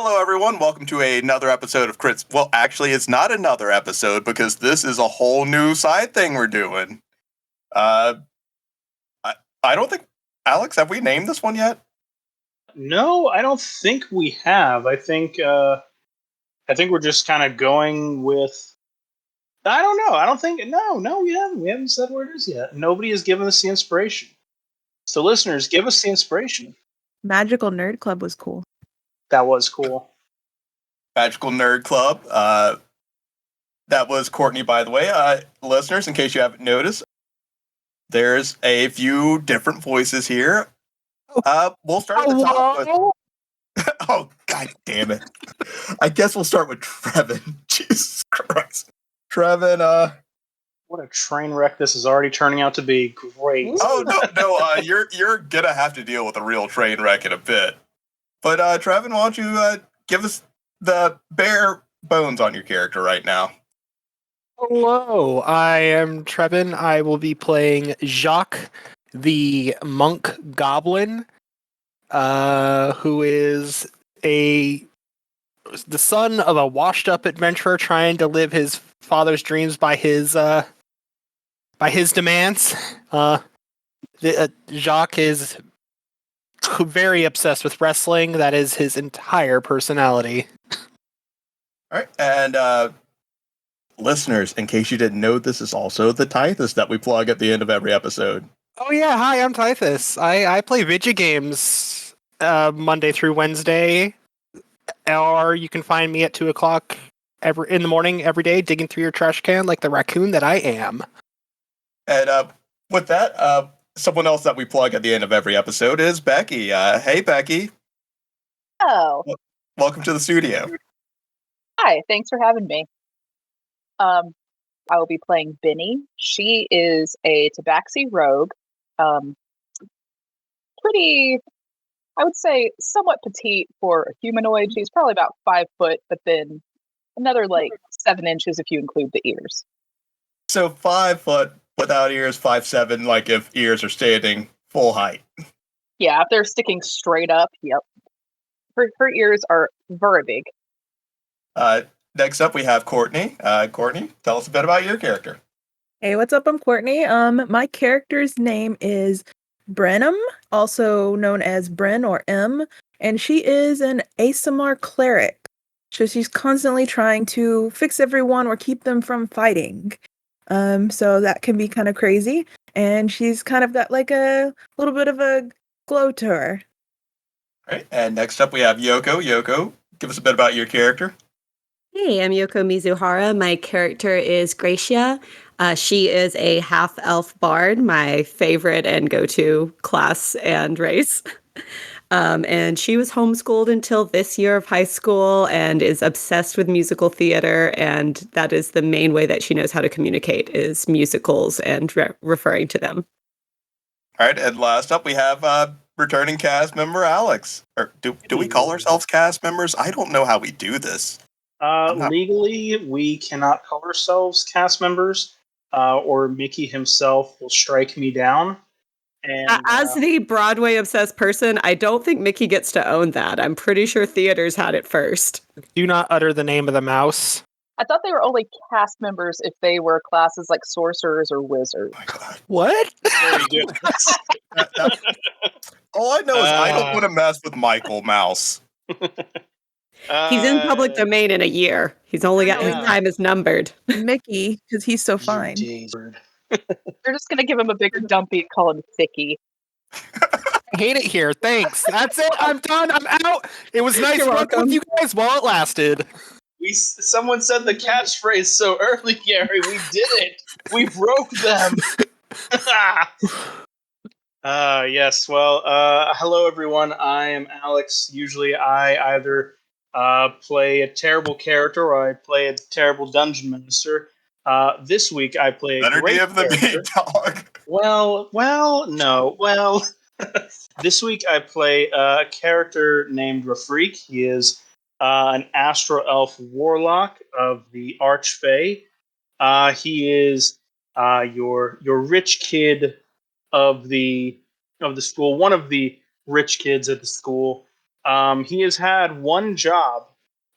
Hello, everyone. Welcome to another episode of Crits. Well, actually, it's not another episode because this is a whole new side thing we're doing. I don't think, Alex, have we named this one yet? No, I don't think we have. I think we're just kind of going with. I don't know. I don't think. No, we haven't. We haven't said what it is yet. Nobody has given us the inspiration. So, listeners, give us the inspiration. Magical Nerd Club was cool. That was cool. Magical Nerd Club. That was Courtney, by the way. Listeners, in case you haven't noticed, there's a few different voices here. We'll start at the top with... Oh, god damn it. I guess we'll start with Trevin. Jesus Christ. Trevin, What a train wreck this is already turning out to be. Great. Oh, no, you're gonna have to deal with a real train wreck in a bit. But, Trevin, why don't you give us the bare bones on your character right now? Hello, I am Trevin. I will be playing Jacques, the monk goblin, who is the son of a washed-up adventurer trying to live his father's dreams by his demands. Jacques is very obsessed with wrestling. That is his entire personality. All right, and listeners, in case you didn't know, this is also the Tithus that we plug at the end of every episode. Oh yeah, hi, I'm Tithus. I play video games Monday through Wednesday, or you can find me at 2 o'clock in the morning every day, digging through your trash can like the raccoon that I am. And with that, someone else that we plug at the end of every episode is Becky. Hey, Becky. Oh. Welcome to the studio. Hi, thanks for having me. I will be playing Benny. She is a tabaxi rogue. Pretty, I would say, somewhat petite for a humanoid. She's probably about 5 foot, but then another 7 inches if you include the ears. So 5 foot without ears, 5'7", like if ears are standing full height. Yeah, if they're sticking straight up, yep. Her ears are very big. Next up, we have Courtney. Courtney, tell us a bit about your character. Hey, what's up? I'm Courtney. My character's name is Brenham, also known as Bren or M, and she is an ASMR cleric. So she's constantly trying to fix everyone or keep them from fighting. So that can be kind of crazy. And she's kind of got a little bit of a glow to her. All right, and next up we have Yoko. Yoko, give us a bit about your character. Hey, I'm Yoko Mizuhara. My character is Gracia. She is a half-elf bard, my favorite and go-to class and race. And she was homeschooled until this year of high school and is obsessed with musical theater, and that is the main way that she knows how to communicate is musicals and referring to them. All right, and last up we have returning cast member Alex. Or do we call ourselves cast members? I don't know how we do this. Legally, we cannot call ourselves cast members, or Mickey himself will strike me down. And, as the Broadway-obsessed person, I don't think Mickey gets to own that. I'm pretty sure theaters had it first. Do not utter the name of the mouse. I thought they were only cast members if they were classes like sorcerers or wizards. Oh my god. What? very good. All I know is I don't want to mess with Michael Mouse. He's in public domain in a year. He's only got his time is numbered. Mickey, because he's so fine. They're just going to give him a bigger dumpy and call him Thicky. I hate it here. Thanks. That's it. I'm done. I'm out. It was nice working with you guys while it lasted. Someone said the catchphrase so early, Gary. We did it. We broke them. Yes. Well, hello, everyone. I am Alex. Usually I either play a terrible character or I play a terrible dungeon minister. This week I play a great character. Dog. Well. This week I play a character named Rafreak. He is an Astro Elf Warlock of the Archfey. He is your rich kid of the school, one of the rich kids at the school. He has had one job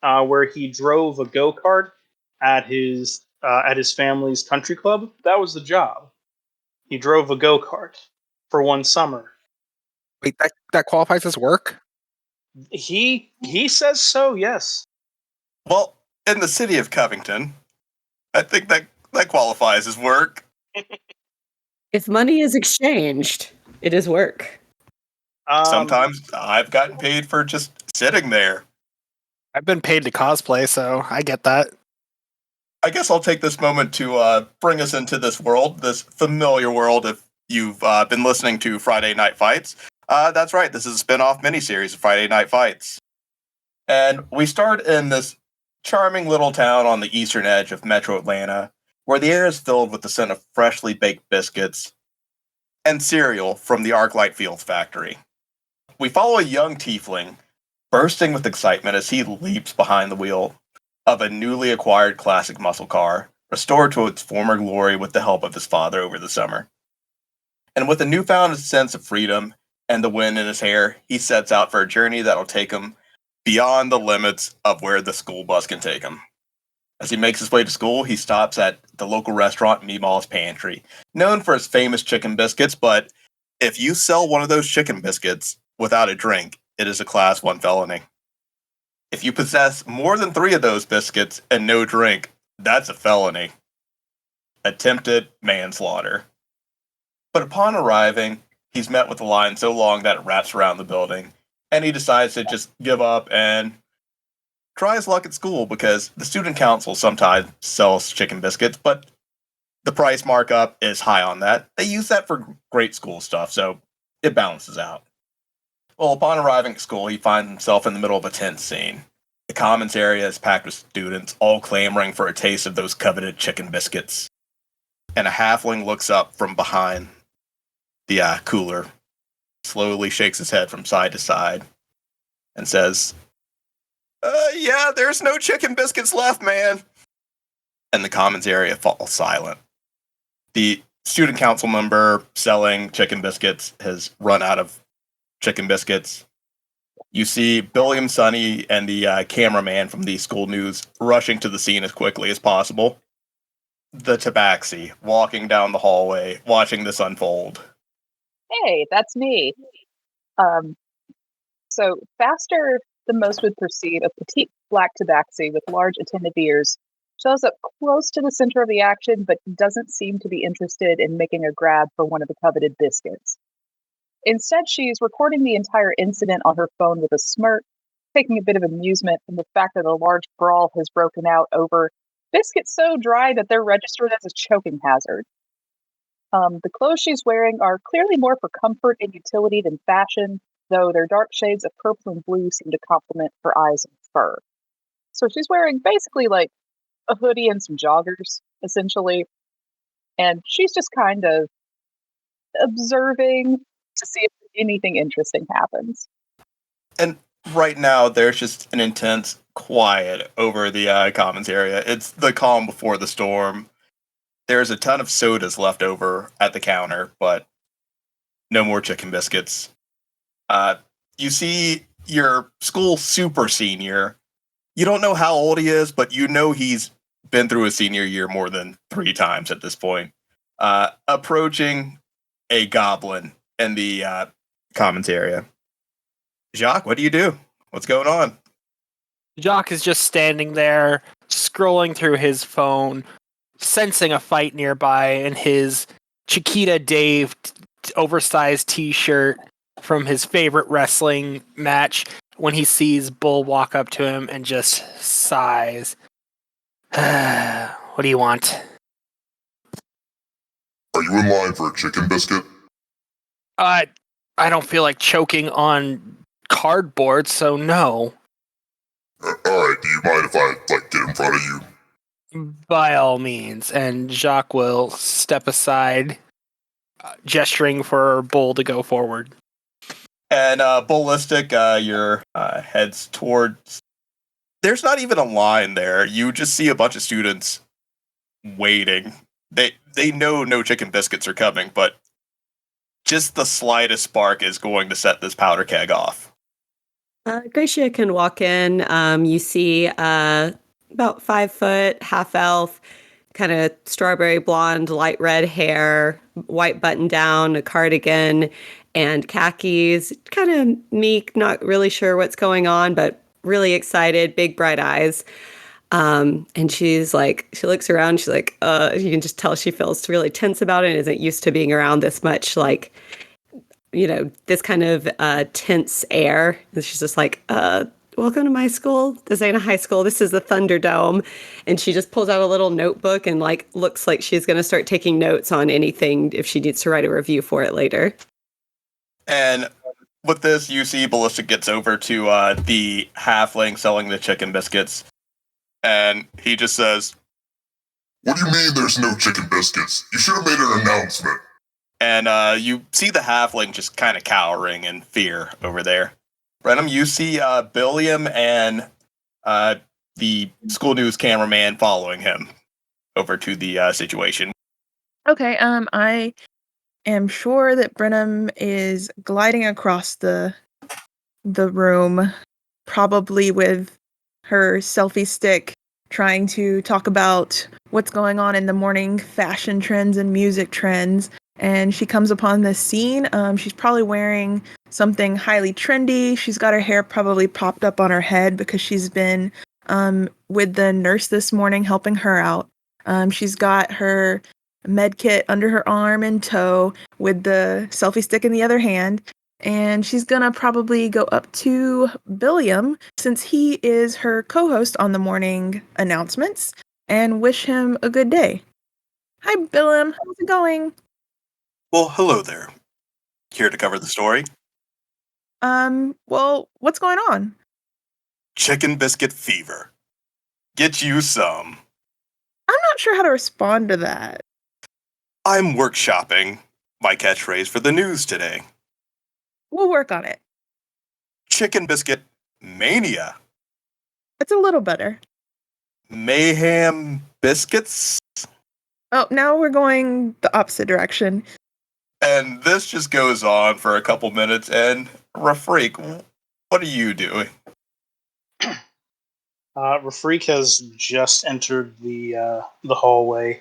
where he drove a go-kart at his family's country club. That was the job. He drove a go-kart for one summer. Wait, that qualifies as work? He says so, yes. Well, in the city of Covington, I think that qualifies as work. If money is exchanged, it is work. Sometimes I've gotten paid for just sitting there. I've been paid to cosplay, so I get that. I guess I'll take this moment to bring us into this world, this familiar world. If you've been listening to Friday Night Fights, that's right. This is a spinoff miniseries of Friday Night Fights. And we start in this charming little town on the eastern edge of Metro Atlanta, where the air is filled with the scent of freshly baked biscuits and cereal from the Arclight Fields factory. We follow a young tiefling bursting with excitement as he leaps behind the wheel of a newly acquired classic muscle car, restored to its former glory with the help of his father over the summer. And with a newfound sense of freedom and the wind in his hair, he sets out for a journey that'll take him beyond the limits of where the school bus can take him. As he makes his way to school, he stops at the local restaurant Meemaw's Pantry, known for its famous chicken biscuits, but if you sell one of those chicken biscuits without a drink, it is a Class 1 felony. If you possess more than 3 of those biscuits and no drink, that's a felony. Attempted manslaughter. But upon arriving, he's met with a line so long that it wraps around the building, and he decides to just give up and try his luck at school because the student council sometimes sells chicken biscuits, but the price markup is high on that. They use that for great school stuff, so it balances out. Well, upon arriving at school, he finds himself in the middle of a tense scene. The commons area is packed with students, all clamoring for a taste of those coveted chicken biscuits. And a halfling looks up from behind the cooler, slowly shakes his head from side to side, and says, yeah, there's no chicken biscuits left, man. And the commons area falls silent. The student council member selling chicken biscuits has run out of chicken biscuits. You see Billy and Sonny and the cameraman from the school news rushing to the scene as quickly as possible. The tabaxi walking down the hallway, watching this unfold. Hey, that's me. So faster than most would proceed, a petite black tabaxi with large attentive ears shows up close to the center of the action, but doesn't seem to be interested in making a grab for one of the coveted biscuits. Instead, she's recording the entire incident on her phone with a smirk, taking a bit of amusement from the fact that a large brawl has broken out over biscuits so dry that they're registered as a choking hazard. The clothes she's wearing are clearly more for comfort and utility than fashion, though their dark shades of purple and blue seem to complement her eyes and fur. So she's wearing basically like a hoodie and some joggers, essentially. And she's just kind of observing to see if anything interesting happens. And right now, there's just an intense quiet over the commons area. It's the calm before the storm. There's a ton of sodas left over at the counter, but no more chicken biscuits. You see your school super senior. You don't know how old he is, but you know he's been through his senior year more than 3 times at this point. Approaching a goblin in the commons area. Jacques, what do you do? What's going on? Jacques is just standing there, scrolling through his phone, sensing a fight nearby in his Chiquita Dave oversized t-shirt from his favorite wrestling match when he sees Bull walk up to him and just sighs. What do you want? Are you in line for a chicken biscuit? I don't feel like choking on cardboard, so no. Alright, do you mind if I, get in front of you? By all means. And Jacques will step aside, gesturing for Bull to go forward. And Ballistic, your heads towards... There's not even a line there. You just see a bunch of students waiting. They know no chicken biscuits are coming, but just the slightest spark is going to set this powder keg off. Gracia can walk in. You see about 5 foot, half elf, kind of strawberry blonde, light red hair, white button down, a cardigan, and khakis. Kind of meek, not really sure what's going on, but really excited, big bright eyes. And she's like, she looks around, she's like, you can just tell she feels really tense about it and isn't used to being around this much, like, this kind of tense air. And she's just like, welcome to my school. This ain't a high school. This is the Thunderdome. And she just pulls out a little notebook and like looks like she's going to start taking notes on anything if she needs to write a review for it later. And with this, you see Ballistic gets over to the halfling selling the chicken biscuits. And he just says, What do you mean there's no chicken biscuits? You should have made an announcement. and you see the halfling just kind of cowering in fear over there. Brenham, you see Billiam and the school news cameraman following him over to the situation. Okay, I am sure that Brenham is gliding across the room, probably with her selfie stick, trying to talk about what's going on in the morning fashion trends and music trends. And she comes upon this scene. She's probably wearing something highly trendy. She's got her hair probably popped up on her head because she's been with the nurse this morning helping her out. She's got her med kit under her arm and toe with the selfie stick in the other hand. And she's gonna probably go up to Billiam, since he is her co-host on the morning announcements, and wish him a good day. Hi, Billiam. How's it going? Well, hello there. Here to cover the story. Well, what's going on? Chicken biscuit fever. Get you some. I'm not sure how to respond to that. I'm workshopping my catchphrase for the news today. We'll work on it. Chicken biscuit mania. It's a little better. Mayhem biscuits. Oh, now we're going the opposite direction. And this just goes on for a couple minutes. And Rafreak, what are you doing? Rafreak has just entered the hallway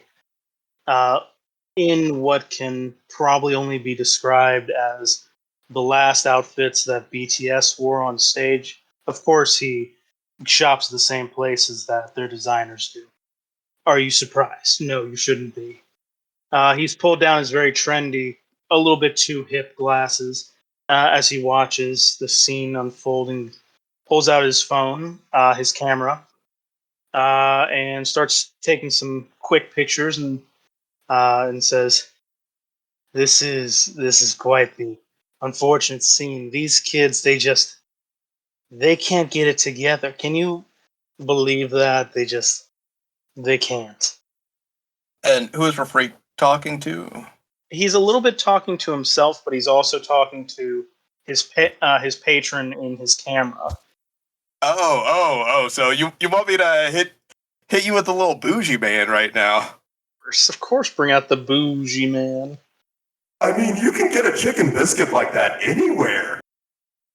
in what can probably only be described as the last outfits that BTS wore on stage. Of course, he shops the same places that their designers do. Are you surprised? No, you shouldn't be. He's pulled down his very trendy, a little bit too hip glasses as he watches the scene unfolding. Pulls out his phone, his camera, and starts taking some quick pictures and says, "This is quite the unfortunate scene. These kids, they can't get it together. Can you believe that? They can't." And who is Rafreak talking to? He's a little bit talking to himself, but he's also talking to his patron in his camera. Oh! So you want me to hit you with a little bougie man right now? Of course, bring out the bougie man. I mean, you can get a chicken biscuit like that anywhere.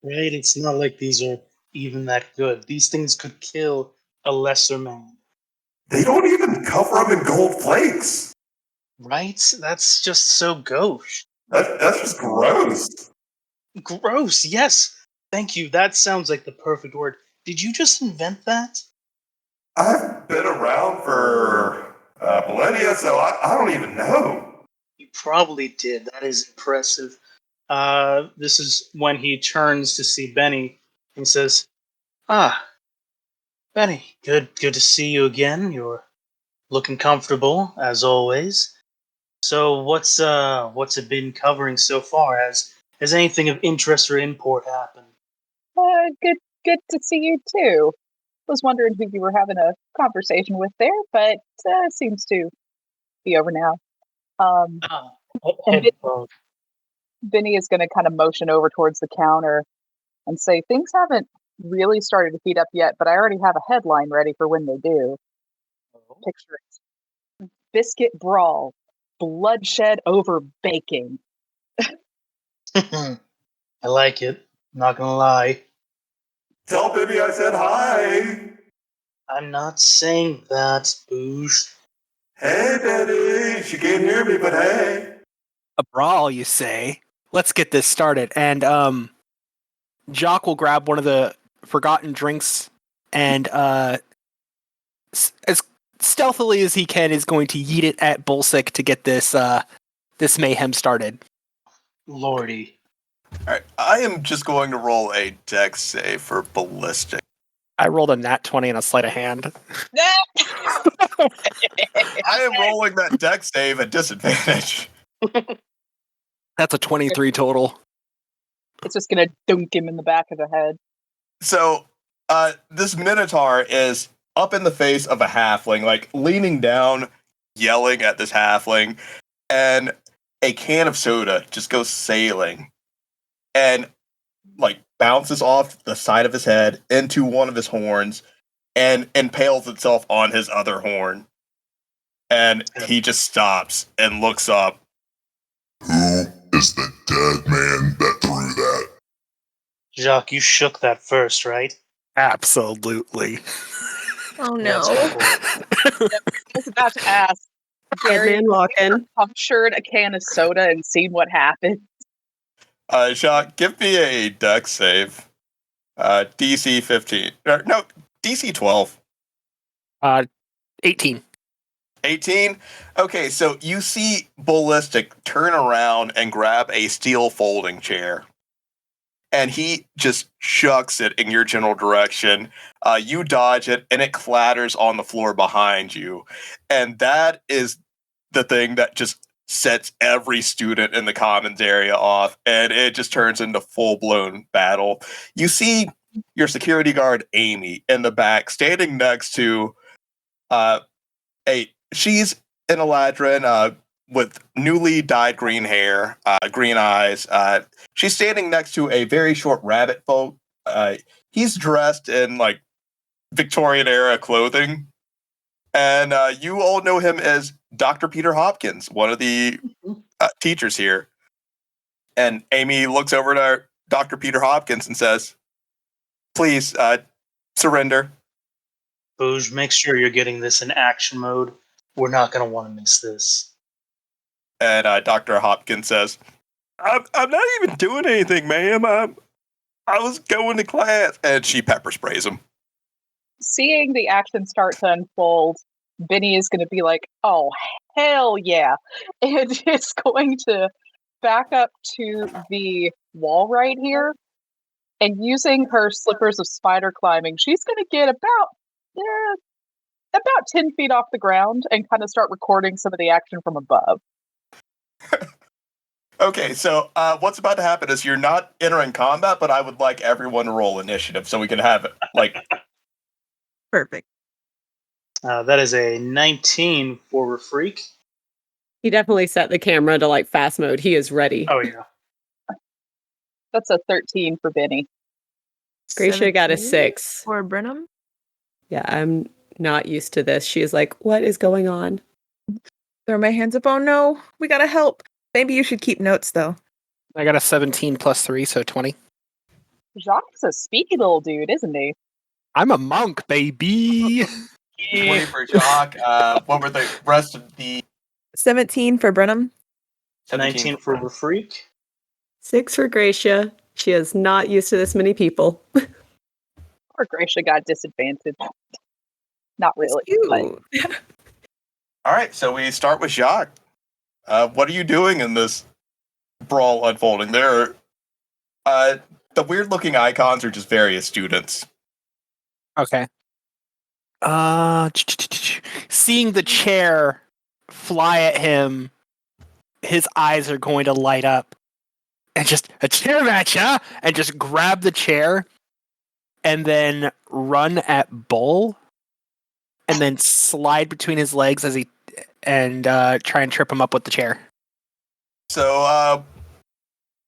Right? It's not like these are even that good. These things could kill a lesser man. They don't even cover them in gold flakes. Right? That's just so gauche. That's just gross. Gross, yes. Thank you. That sounds like the perfect word. Did you just invent that? I've been around for millennia, so I don't even know. You probably did. That is impressive. This is when he turns to see Benny and says, "Ah, Benny, good to see you again. You're looking comfortable as always. So what's it been covering so far? Has anything of interest or import happened?" Good to see you too. Was wondering who you were having a conversation with there, but seems to be over now. And Vinny is going to kind of motion over towards the counter and say, "Things haven't really started to heat up yet, but I already have a headline ready for when they do." Picture it. Biscuit brawl. Bloodshed over baking. I like it. Not gonna lie. Tell Bibby I said hi. I'm not saying that, Boosh. Hey, Betty. She can't hear me, but hey. A brawl, you say? Let's get this started. And Jock will grab one of the forgotten drinks and as stealthily as he can is going to yeet it at Bullsick to get this this mayhem started. Lordy. Alright, I am just going to roll a dex save for ballistic. I rolled a nat 20 and a sleight of hand. I am rolling that dex save at disadvantage. That's a 23 total. It's just gonna dunk him in the back of the head. So, this Minotaur is up in the face of a halfling, like leaning down, yelling at this halfling, and a can of soda just goes sailing and like bounces off the side of his head into one of his horns and impales itself on his other horn. And he just stops and looks up. Who is the dead man that threw that? Jacques, you shook that first, right? Absolutely. Oh That's no. cool. I was about to ask. Dead Gary, man walking. punctured a can of soda and seen what happened. Jacques, give me a dex save. DC 15. No, DC 12. 18. 18? Okay, so you see Ballistic turn around and grab a steel folding chair. And he just chucks it in your general direction. You dodge it, and it clatters on the floor behind you. And that is the thing that just sets every student in the commons area off, and it just turns into full-blown battle. You see your security guard, Amy, in the back, standing next to she's an Eladrin with newly dyed green hair, green eyes. She's standing next to a very short rabbit folk. He's dressed in like Victorian era clothing. And you all know him as Dr. Peter Hopkins, one of the teachers here. And Amy looks over to Dr. Peter Hopkins and says, please, surrender. Boosh, make sure you're getting this in action mode. We're not going to want to miss this. And Dr. Hopkins says, I'm not even doing anything, ma'am. I was going to class. And she pepper sprays him. Seeing the action start to unfold, Benny is going to be like, oh, hell yeah. And is going to back up to the wall right here. And using her slippers of spider climbing, she's going to get about 10 feet off the ground and kind of start recording some of the action from above. Okay, so what's about to happen is you're not entering combat, but I would like everyone to roll initiative so we can have it. Like, Perfect. That is a 19 for a freak. He definitely set the camera to like fast mode. He is ready. Oh, yeah. That's a 13 for Benny. Gracia got a 17 6. For Brenham. Yeah, I'm not used to this. She is like, what is going on? Throw my hands up. Oh no, we gotta help. Maybe you should keep notes though. I got a 17 plus 3, so 20. Jacques is a speaky little dude, isn't he? I'm a monk, baby. 20 for Jock. What were the rest of the 17 for Brenham. 19 for a freak. 6 for Gracia. She is not used to this many people. Or Gracia got disadvantaged. Not really. But Ew. All right, so we start with Jacques. What are you doing in this brawl unfolding? There are the weird-looking icons are just various students. Okay. Seeing the chair fly at him, his eyes are going to light up. And just, a chair match, huh? And just grab the chair and then run at Bull and then slide between his legs as he and try and trip him up with the chair. So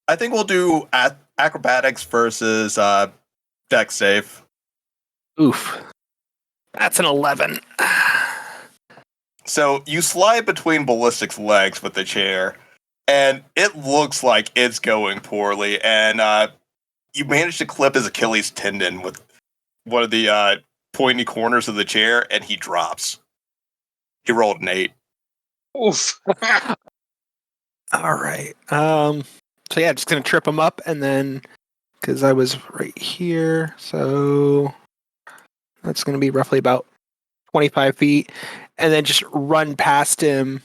I think we'll do acrobatics versus dex save. Oof. That's an 11. So you slide between Ballistic's legs with the chair, and it looks like it's going poorly, and you manage to clip his Achilles tendon with one of the pointy corners of the chair, and he drops. He rolled an 8. Oof. All right. So yeah, just gonna trip him up, and then because I was right here, so that's gonna be roughly about 25 feet, and then just run past him.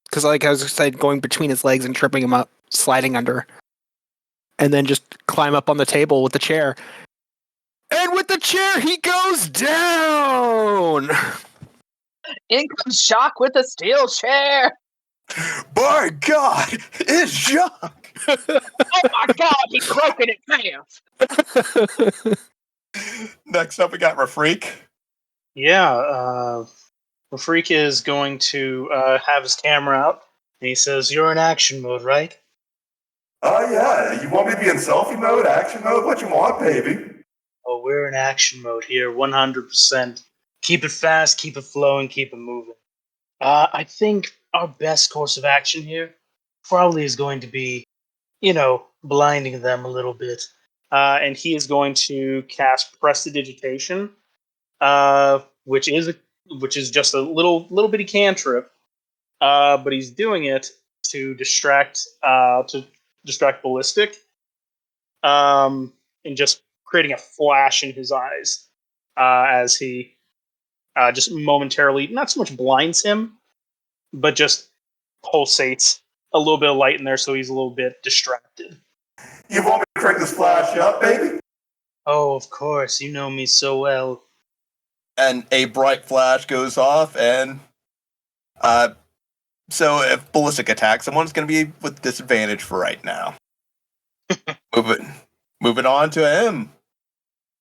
Because like I was said, going between his legs and tripping him up, sliding under, and then just climb up on the table with the chair. And with the chair, he goes down. In comes Shock with a steel chair. By God, it's Jacques! Oh my God, he broke it in half. Next up, we got Rafreak. Yeah, the freak is going to have his camera out, and he says, "You're in action mode, right?" Yeah. You want me to be in selfie mode, action mode? What you want, baby? Oh, we're in action mode here, 100%. Keep it fast, keep it flowing, keep it moving. I think our best course of action here probably is going to be, blinding them a little bit. And he is going to cast Prestidigitation, which is just a little bitty cantrip, but he's doing it to distract Ballistic, and just creating a flash in his eyes as he just momentarily, not so much blinds him, but just pulsates a little bit of light in there, so he's a little bit distracted. You want me to crank this flash up, baby? Oh, of course, you know me so well. And a bright flash goes off, and so if Ballistic attacks someone, it's going to be with disadvantage for right now. Moving on to him.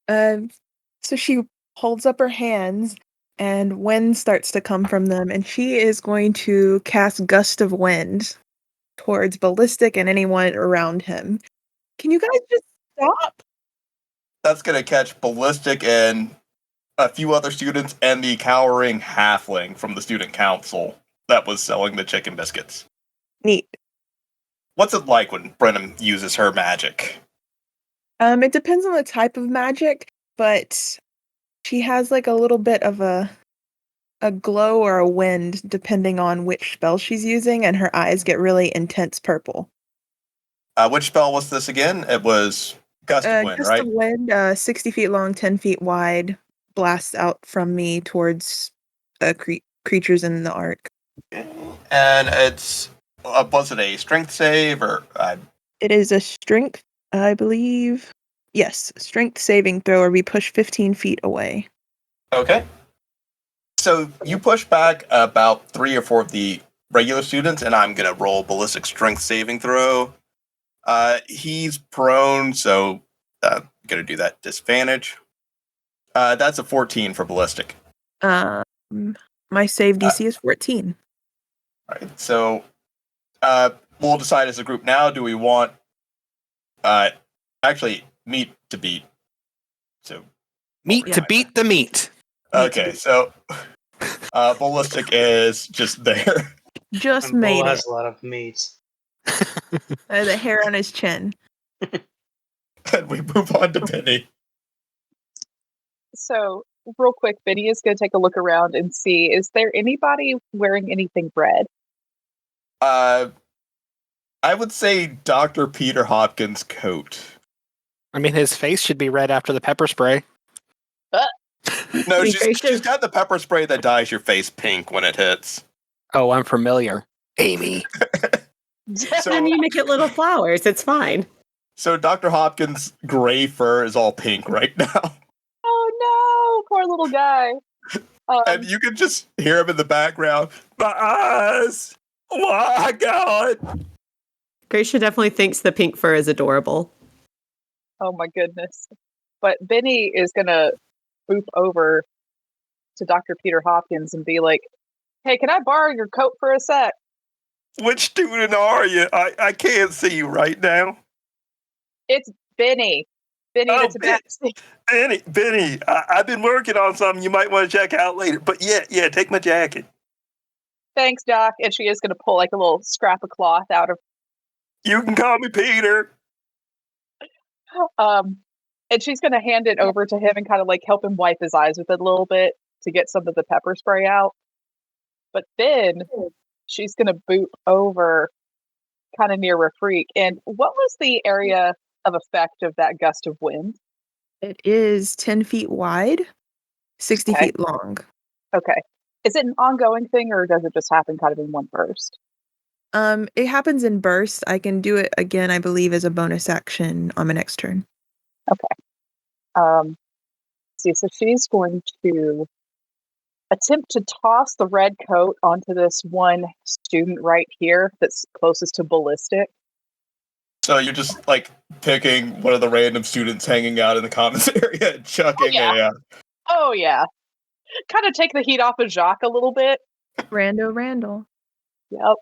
So she holds up her hands, and wind starts to come from them, and she is going to cast Gust of Wind towards Ballistic and anyone around him. Can you guys just stop? That's going to catch Ballistic and a few other students and the cowering halfling from the student council that was selling the chicken biscuits. Neat. What's it like when Brenham uses her magic? It depends on the type of magic, but she has like a little bit of a glow or a wind depending on which spell she's using, and her eyes get really intense purple. Which spell was this again? It was Gust of Wind, Gust right? of Wind, 60 feet long, 10 feet wide, blasts out from me towards creatures in the arc. And it's, was it a strength save or? It is a strength, I believe. Yes, strength saving throw, or we push 15 feet away. Okay. So you push back about 3 or 4 of the regular students, and I'm going to roll Ballistic strength saving throw. He's prone, so I'm going to do that disadvantage. That's a 14 for Ballistic. My save DC is 14. Right. So we'll decide as a group now. Do we want actually meat to beat? So Meat to beat the meat. okay. So Ballistic is just there. Just And made Bull it. has a lot of meat. The hair on his chin. And we move on to Penny. So, real quick, Vinny is going to take a look around and see, is there anybody wearing anything red? I would say Dr. Peter Hopkins' coat. I mean, his face should be red after the pepper spray. No, she's got the pepper spray that dyes your face pink when it hits. Oh, I'm familiar. Amy. And you make it little flowers. It's fine. So Dr. Hopkins' gray fur is all pink right now. Oh no, poor little guy. And you can just hear him in the background. My eyes! Oh my God! Gracia definitely thinks the pink fur is adorable. Oh my goodness. But Benny is going to boop over to Dr. Peter Hopkins and be like, hey, can I borrow your coat for a sec? Which student are you? I can't see you right now. It's Benny. Benny, Oh, it's a backseat. Benny, I've been working on something you might want to check out later. But yeah, take my jacket. Thanks, Doc. And she is going to pull like a little scrap of cloth out of. You can call me Peter. And she's going to hand it over to him and kind of like help him wipe his eyes with it a little bit to get some of the pepper spray out. But then she's going to boot over kind of near Rafreak. And what was the area of effect of that gust of wind? It is 10 feet wide, 60 Okay. feet long. Okay. Is it an ongoing thing or does it just happen kind of in one burst? It happens in bursts. I can do it again, I believe, as a bonus action on my next turn. See, so she's going to attempt to toss the red coat onto this one student right here that's closest to ballistic. So you're just like picking one of the random students hanging out in the commons area and chucking a. Oh, yeah. Kind of take the heat off of Jacques a little bit. Randall. Yep.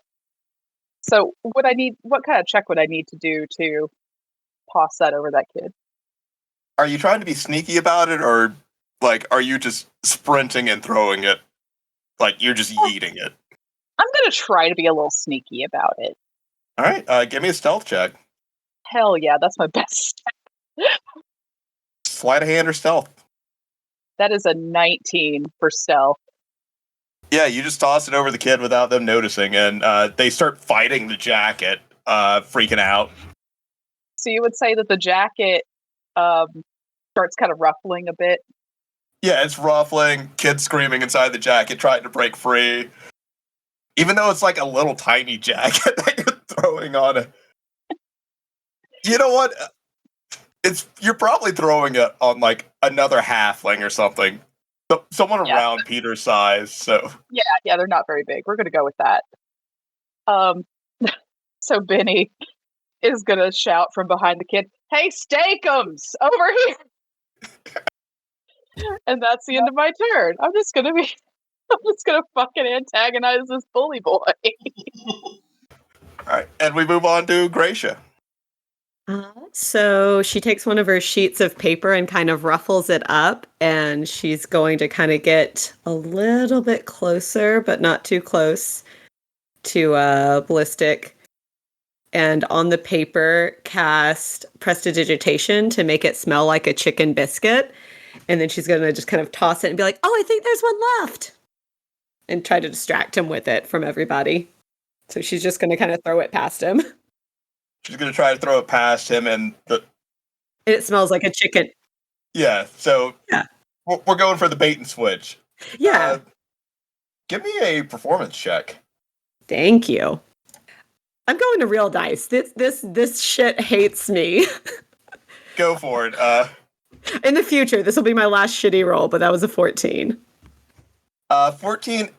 So what kind of check would I need to do to toss that over that kid? Are you trying to be sneaky about it, or like are you just sprinting and throwing it? Like you're just yeeting it. I'm going to try to be a little sneaky about it. All right, give me a stealth check. Hell yeah, that's my best. Sleight of hand or stealth. That is a 19 for stealth. Yeah, you just toss it over the kid without them noticing, and they start fighting the jacket, freaking out. So you would say that the jacket starts kind of ruffling a bit. Yeah, it's ruffling, kids screaming inside the jacket, trying to break free. Even though it's like a little tiny jacket that you're throwing on it. You know what? You're probably throwing it on like another halfling or something. Someone around Peter's size, so. Yeah, they're not very big. We're going to go with that. So Benny is going to shout from behind the kid, "Hey, Steakums, over here!" And that's the end of my turn. I'm just going to fucking antagonize this bully boy. All right, and we move on to Gracia. So she takes one of her sheets of paper and kind of ruffles it up, and she's going to kind of get a little bit closer, but not too close to Ballistic. And on the paper, cast Prestidigitation to make it smell like a chicken biscuit. And then she's going to just kind of toss it and be like, "Oh, I think there's one left." And try to distract him with it from everybody. So she's just going to kind of throw it past him. She's going to try to throw it past him, and it smells like a chicken. Yeah, so we're going for the bait and switch. Yeah. Give me a performance check. Thank you. I'm going to real dice. This shit hates me. Go for it. In the future, this will be my last shitty roll, but that was a 14. 14.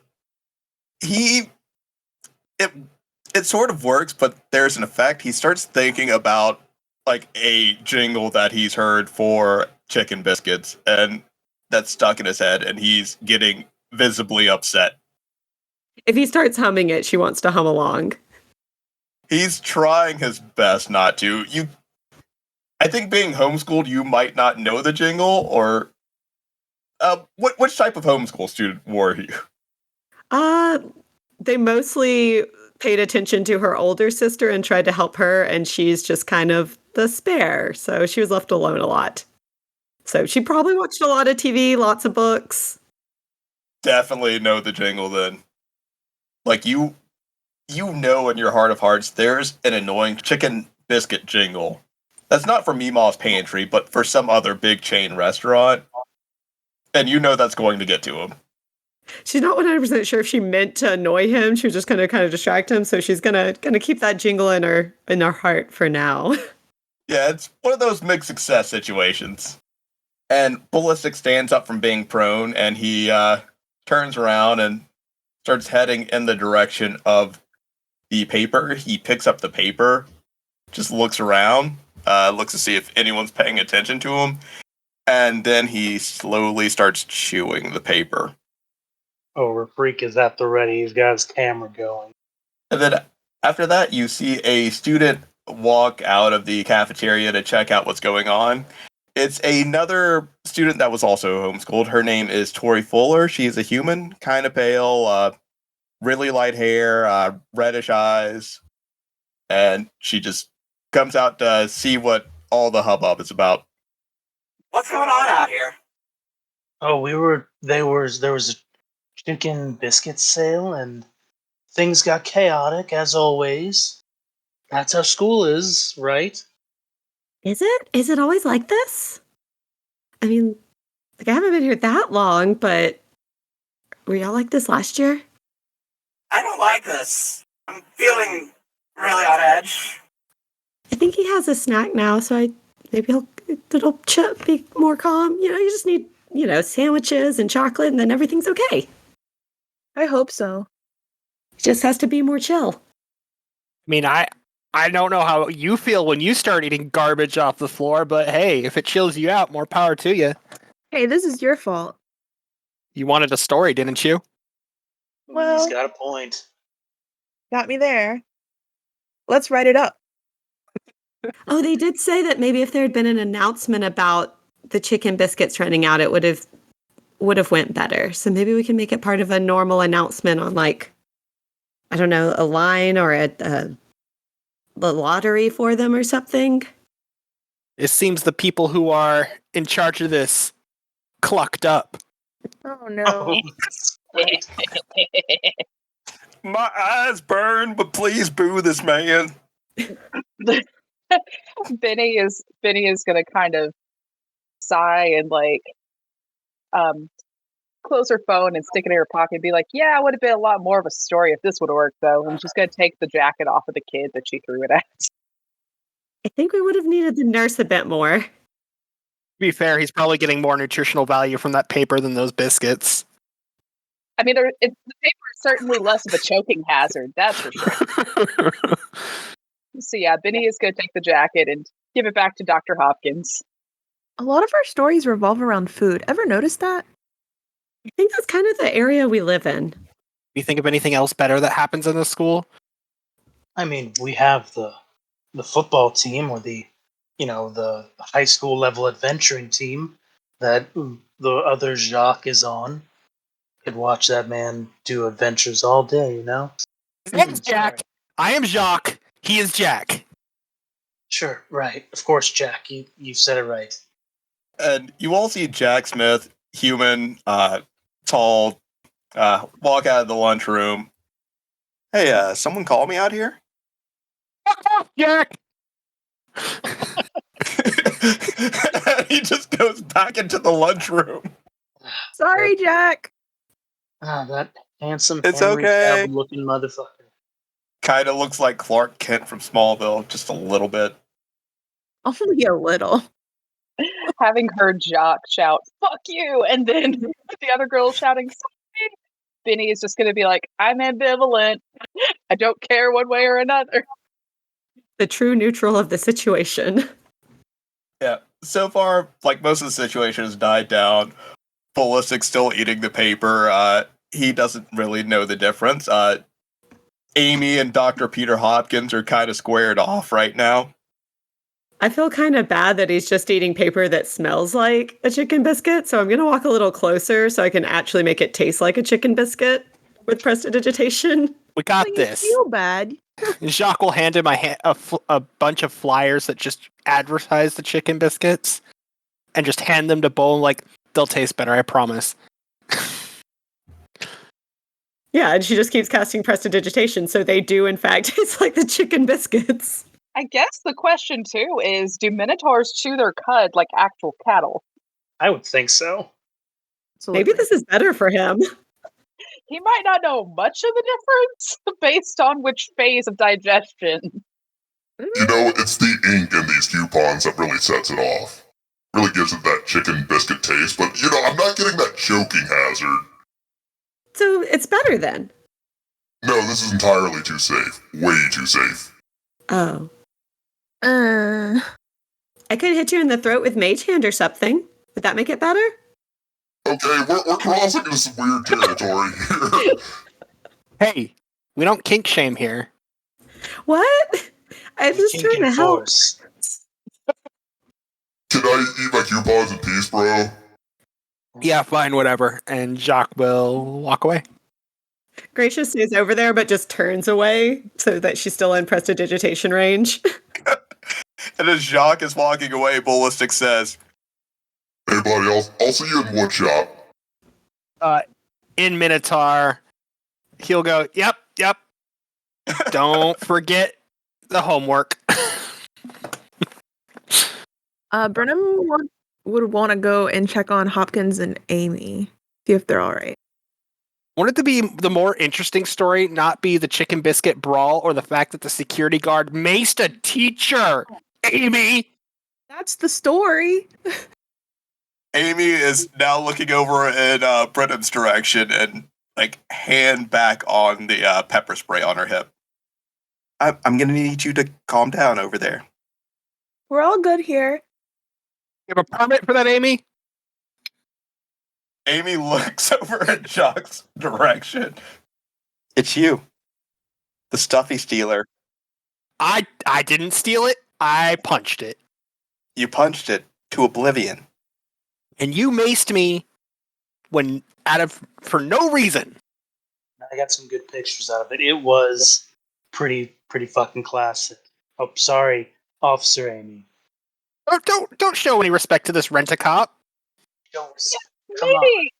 It sort of works, but there's an effect. He starts thinking about like a jingle that he's heard for chicken biscuits, and that's stuck in his head, and he's getting visibly upset. If he starts humming it, she wants to hum along. He's trying his best not to. I think being homeschooled, you might not know the jingle, or which type of homeschool student were you? They mostly paid attention to her older sister and tried to help her, and she's just kind of the spare, so she was left alone a lot. So she probably watched a lot of TV, lots of books. Definitely know the jingle then. Like you know in your heart of hearts there's an annoying chicken biscuit jingle. That's not for Meemaw's Pantry, but for some other big chain restaurant. And you know that's going to get to him. She's not 100% sure if she meant to annoy him. She was just going to kind of distract him. So she's gonna keep that jingle in her heart for now. Yeah, it's one of those mixed success situations. And Ballistic stands up from being prone, and he turns around and starts heading in the direction of the paper. He picks up the paper, just looks around, looks to see if anyone's paying attention to him, and then he slowly starts chewing the paper. Freak is at the ready. He's got his camera going. And then after that, you see a student walk out of the cafeteria to check out what's going on. It's another student that was also homeschooled. Her name is Tori Fuller. She's a human, kind of pale, really light hair, reddish eyes. And she just comes out to see what all the hubbub is about. What's going on out here? Oh, there was a chicken biscuit sale, and things got chaotic as always. That's how school is, right? Is it? Is it always like this? I mean, like, I haven't been here that long, but were y'all like this last year? I don't like this. I'm feeling really on edge. I think he has a snack now, so maybe it'll be more calm. You know, you just need, sandwiches and chocolate, and then everything's okay. I hope so. It just has to be more chill. I mean, I don't know how you feel when you start eating garbage off the floor, but hey, if it chills you out, more power to you. Hey, this is your fault. You wanted a story, didn't you? Well- He's got a point. Got me there. Let's write it up. Oh, they did say that maybe if there had been an announcement about the chicken biscuits running out, it would have went better. So maybe we can make it part of a normal announcement on, like, I don't know, a line or a lottery for them or something. It seems the people who are in charge of this clucked up. Oh no. Right. My eyes burn, but please boo this man. Benny is gonna kind of sigh and close her phone and stick it in her pocket and be like, yeah, it would have been a lot more of a story if this would have worked though. And she's gonna take the jacket off of the kid that she threw it at. I think we would have needed the nurse a bit more. To be fair, he's probably getting more nutritional value from that paper than those biscuits. I mean, the paper is certainly less of a choking hazard, that's for sure. So yeah, Benny is gonna take the jacket and give it back to Dr. Hopkins. A lot of our stories revolve around food. Ever notice that? I think that's kind of the area we live in. Do you think of anything else better that happens in the school? I mean, we have the football team, or the high school level adventuring team that the other Jacques is on. Could watch that man do adventures all day, you know? His name's Jack. I am Jacques. He is Jack. Sure, right. Of course, Jack. You said it right. And you all see Jack Smith, human, tall, walk out of the lunchroom. Hey, someone call me out here? Jack! He just goes back into the lunchroom. Sorry, Jack. That handsome, It's Henry okay. Cavill-looking motherfucker. Kind of looks like Clark Kent from Smallville, just a little bit. Only a little. Having heard Jacques shout, fuck you, and then the other girl shouting, sorry, Benny is just going to be like, I'm ambivalent. I don't care one way or another. The true neutral of the situation. Yeah. So far, like, most of the situation has died down. Ballistic's still eating the paper. He doesn't really know the difference. Amy and Dr. Peter Hopkins are kind of squared off right now. I feel kind of bad that he's just eating paper that smells like a chicken biscuit, so I'm going to walk a little closer so I can actually make it taste like a chicken biscuit with prestidigitation. We got But this. You feel bad. Jacques will hand him a bunch of flyers that just advertise the chicken biscuits and just hand them to Bo, like, they'll taste better, I promise. Yeah, and she just keeps casting prestidigitation, so they do, in fact, taste like the chicken biscuits. I guess the question, too, is do Minotaurs chew their cud like actual cattle? I would think so. Maybe this is better for him. He might not know much of the difference based on which phase of digestion. You know, it's the ink in these coupons that really sets it off. Really gives it that chicken biscuit taste, but, I'm not getting that choking hazard. So it's better then. No, this is entirely too safe. Way too safe. Oh. Uh, I could hit you in the throat with Mage Hand or something. Would that make it better? Okay, we're crossing into some weird territory here. Hey, we don't kink shame here. What? I'm just Kink trying to and help. force. Can I eat my coupons in peace, bro? Yeah, fine, whatever. And Jacques will walk away. Gracia stays over there, but just turns away so that she's still in prestidigitation range. And as Jacques is walking away, Ballistic says, Anybody else? I'll see you in woodshop. In Minotaur, he'll go, yep. Don't forget the homework. Brenham would want to go and check on Hopkins and Amy, see if they're all right. Want it to be the more interesting story, not be the chicken biscuit brawl or the fact that the security guard maced a teacher, Amy! That's the story. Amy is now looking over in Brenham's direction and hand back on the pepper spray on her hip. I'm gonna need you to calm down over there. We're all good here. You have a permit for that, Amy? Amy looks over in Jock's direction. It's you. The stuffy stealer. I didn't steal it. I punched it. You punched it to oblivion. And you maced me for no reason. I got some good pictures out of it. It was pretty fucking classic. Oh, sorry, Officer Amy. Oh, don't show any respect to this rent-a-cop. Maybe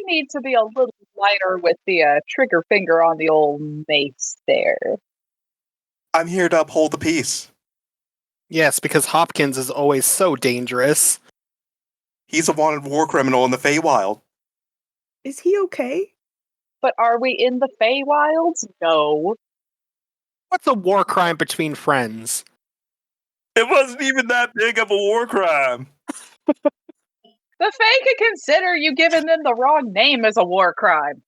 need to be a little lighter with the trigger finger on the old mace there. I'm here to uphold the peace. Yes, because Hopkins is always so dangerous. He's a wanted war criminal in the Feywild. Is he okay? But are we in the Feywilds? No. What's a war crime between friends? It wasn't even that big of a war crime. The Fae could consider you giving them the wrong name as a war crime.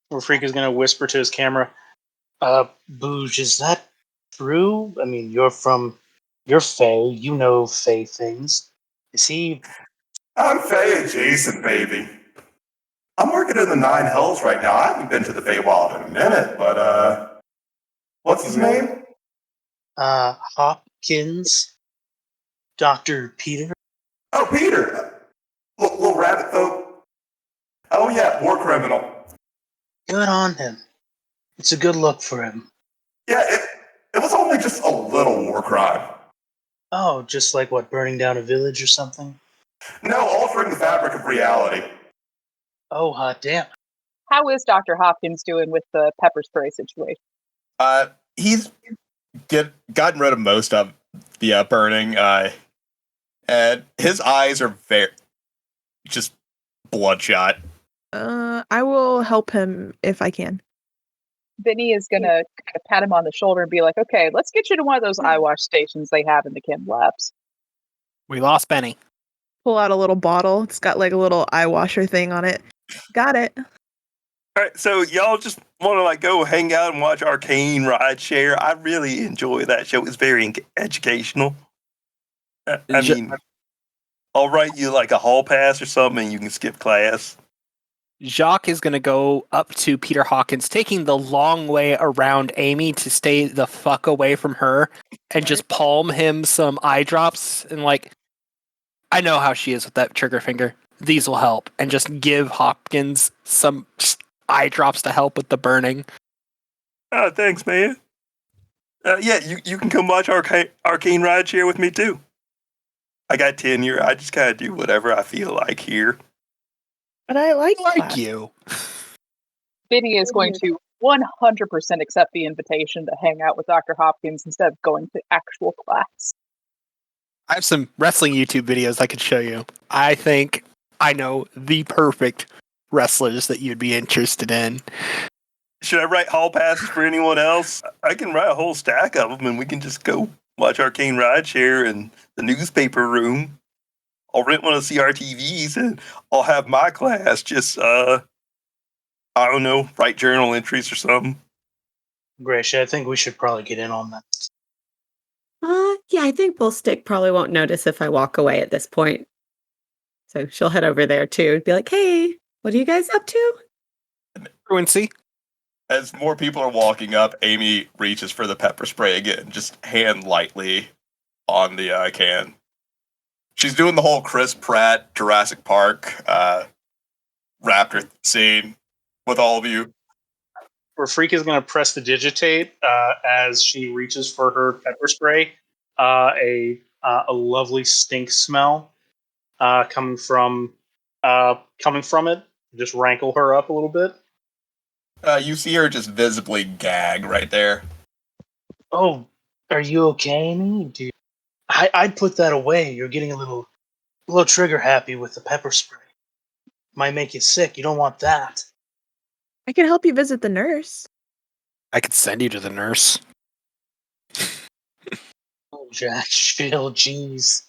Where Freak is going to whisper to his camera, Booge, is that true? I mean, you're Fae, you know Fae things. Is he... I'm Faye adjacent, baby. I'm working in the Nine Hells right now. I haven't been to the Feywild in a minute, but, what's his name? Hopkins. Dr. Peter. Oh, Peter! Little rabbit folk. Oh yeah, war criminal. Good on him. It's a good look for him. Yeah, it was only just a little war crime. Oh, just like what, burning down a village or something? No, altering the fabric of reality. Oh, hot damn. How is Dr. Hopkins doing with the pepper spray situation? He's gotten rid of most of the burning, and his eyes are very just bloodshot. I will help him if I can. Vinny is going to kind of pat him on the shoulder and be like, okay, let's get you to one of those eye wash stations they have in the Chem Labs. We lost Benny. Pull out a little bottle. It's got like a little eye washer thing on it. Got it. All right, so y'all just want to go hang out and watch Arcane Rideshare? I really enjoy that show. It's very educational. I mean, I'll write you a hall pass or something, and you can skip class. Jacques is going to go up to Peter Hawkins, taking the long way around Amy to stay the fuck away from her, and just palm him some eye drops, and I know how she is with that trigger finger. These will help. And just give Hopkins some eye drops to help with the burning. Oh, thanks, man. Yeah, you can come watch Arcane Rideshare with me, too. I got tenure. I just kind of do whatever I feel like here. But I like you. Vinny is going to 100% accept the invitation to hang out with Dr. Hopkins instead of going to actual class. I have some wrestling YouTube videos I could show you. I think I know the perfect wrestlers that you'd be interested in. Should I write hall passes for anyone else? I can write a whole stack of them, and we can just go watch Arcane Rideshare in the newspaper room. I'll rent one of the CRTVs, and I'll have my class just, I don't know, write journal entries or something. Gracia, I think we should probably get in on that. Yeah, I think Bullstick probably won't notice if I walk away at this point. So she'll head over there too and be like, hey, what are you guys up to? Truancy. As more people are walking up, Amy reaches for the pepper spray again, just hand lightly on the can. She's doing the whole Chris Pratt Jurassic Park raptor scene with all of you. Where Freak is going to press the digitate as she reaches for her pepper spray. A lovely stink smell coming from it. Just rankle her up a little bit. You see her just visibly gag right there. Oh, are you okay, Amy? I'd put that away. You're getting a little trigger happy with the pepper spray. Might make you sick. You don't want that. I can help you visit the nurse. I could send you to the nurse. Oh, Jack, chill, jeez.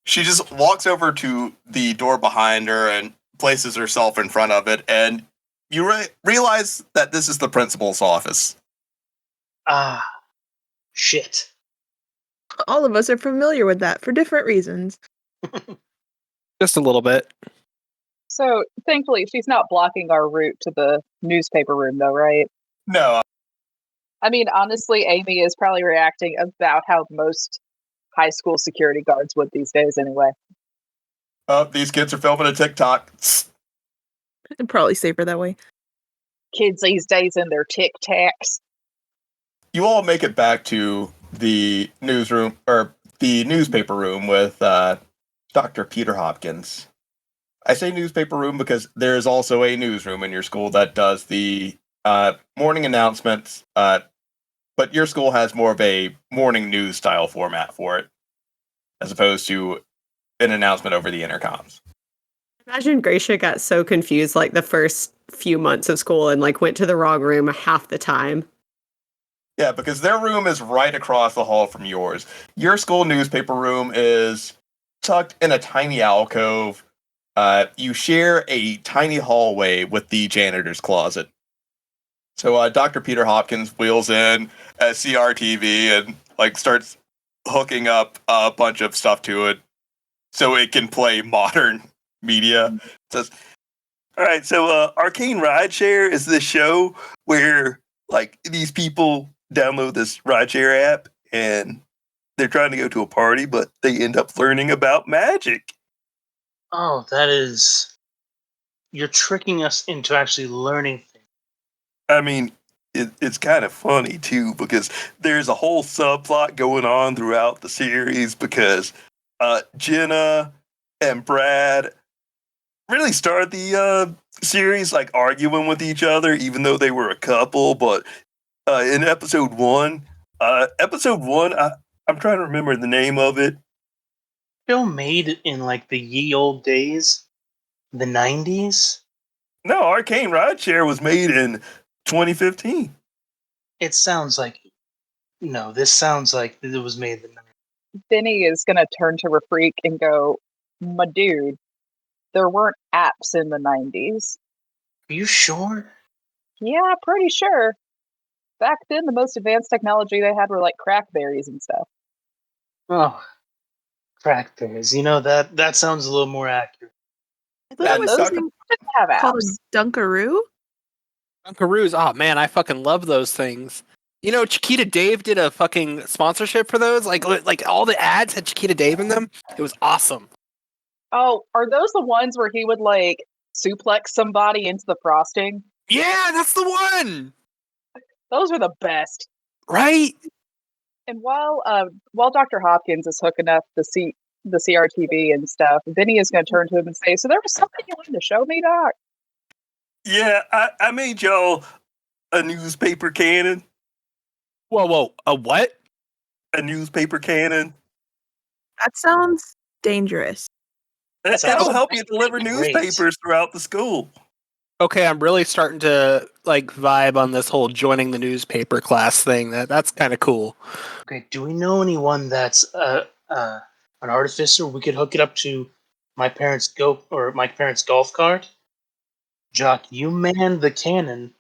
She just walks over to the door behind her and places herself in front of it, and you realize that this is the principal's office. Ah, shit. All of us are familiar with that for different reasons. Just a little bit. So, thankfully, she's not blocking our route to the newspaper room, though, right? No, I mean, honestly, Amy is probably reacting about how most high school security guards would these days, anyway. these kids are filming a TikTok. And probably safer that way. Kids these days and their Tic Tacs. You all make it back to the newsroom, or the newspaper room with Dr. Peter Hopkins. I say newspaper room because there is also a newsroom in your school that does the morning announcements, but your school has more of a morning news style format for it, as opposed to an announcement over the intercoms. Imagine Gracia got so confused like the first few months of school and like went to the wrong room half the time. Yeah, because their room is right across the hall from yours. Your school newspaper room is tucked in a tiny alcove. You share a tiny hallway with the janitor's closet. So Dr. Peter Hopkins wheels in a CRTV and like starts hooking up a bunch of stuff to it so it can play modern media. It says, all right, so Arcane Rideshare is this show where like these people download this rideshare app and they're trying to go to a party, but they end up learning about magic. Oh, that is... You're tricking us into actually learning things. I mean, it's kind of funny, too, because there's a whole subplot going on throughout the series because Jenna and Brad really started the series, like, arguing with each other, even though they were a couple, but in episode one, I'm trying to remember the name of it. Show made in, like, the ye old days? The 90s? No, Arcane Rideshare was made in 2015. It sounds like... No, this sounds like it was made in the 90s. Benny is going to turn to Rafreak and go, my dude, there weren't apps in the 90s. Are you sure? Yeah, pretty sure. Back then, the most advanced technology they had were like crackberries and stuff. Oh, crackberries. You know, that sounds a little more accurate. I thought it was those something didn't have called apps. a Dunkaroo. Dunkaroos, oh man, I fucking love those things. You know, Chiquita Dave did a fucking sponsorship for those. Like all the ads had Chiquita Dave in them. It was awesome. Oh, are those the ones where he would like suplex somebody into the frosting? Yeah, that's the one. Those were the best. Right? And while Dr. Hopkins is hooking up the CRTV and stuff, Vinny is going to turn to him and say, "So there was something you wanted to show me, Doc?" Yeah, I made y'all a newspaper cannon. Whoa, a what? A newspaper cannon. That sounds dangerous. It'll help you deliver great. newspapers throughout the school. Okay, I'm really starting to like vibe on this whole joining the newspaper class thing. That's kind of cool. Okay, do we know anyone that's an artificer? We could hook it up to my parents' golf cart. Jock, you man the cannon.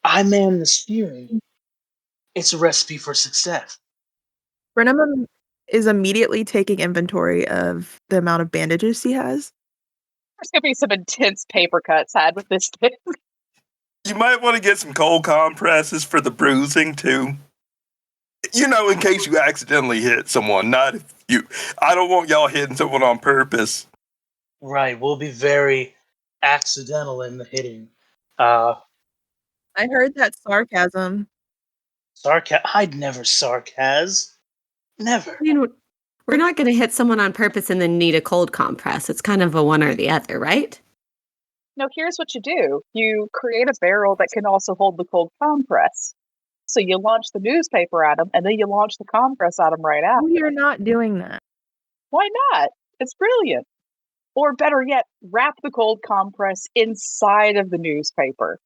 I man the steering. It's a recipe for success. Brenham is immediately taking inventory of the amount of bandages he has. There's going to be some intense paper cuts had with this thing. You might want to get some cold compresses for the bruising, too. You know, in case you accidentally hit someone, not if you... I don't want y'all hitting someone on purpose. Right, we'll be very accidental in the hitting. I heard that sarcasm. I'd never sarcasm. Never. I mean, We're not going to hit someone on purpose and then need a cold compress. It's kind of a one or the other, right? No, here's what you do. You create a barrel that can also hold the cold compress. So you launch the newspaper at them, and then you launch the compress at them right after. We are not doing that. Why not? It's brilliant. Or better yet, wrap the cold compress inside of the newspaper.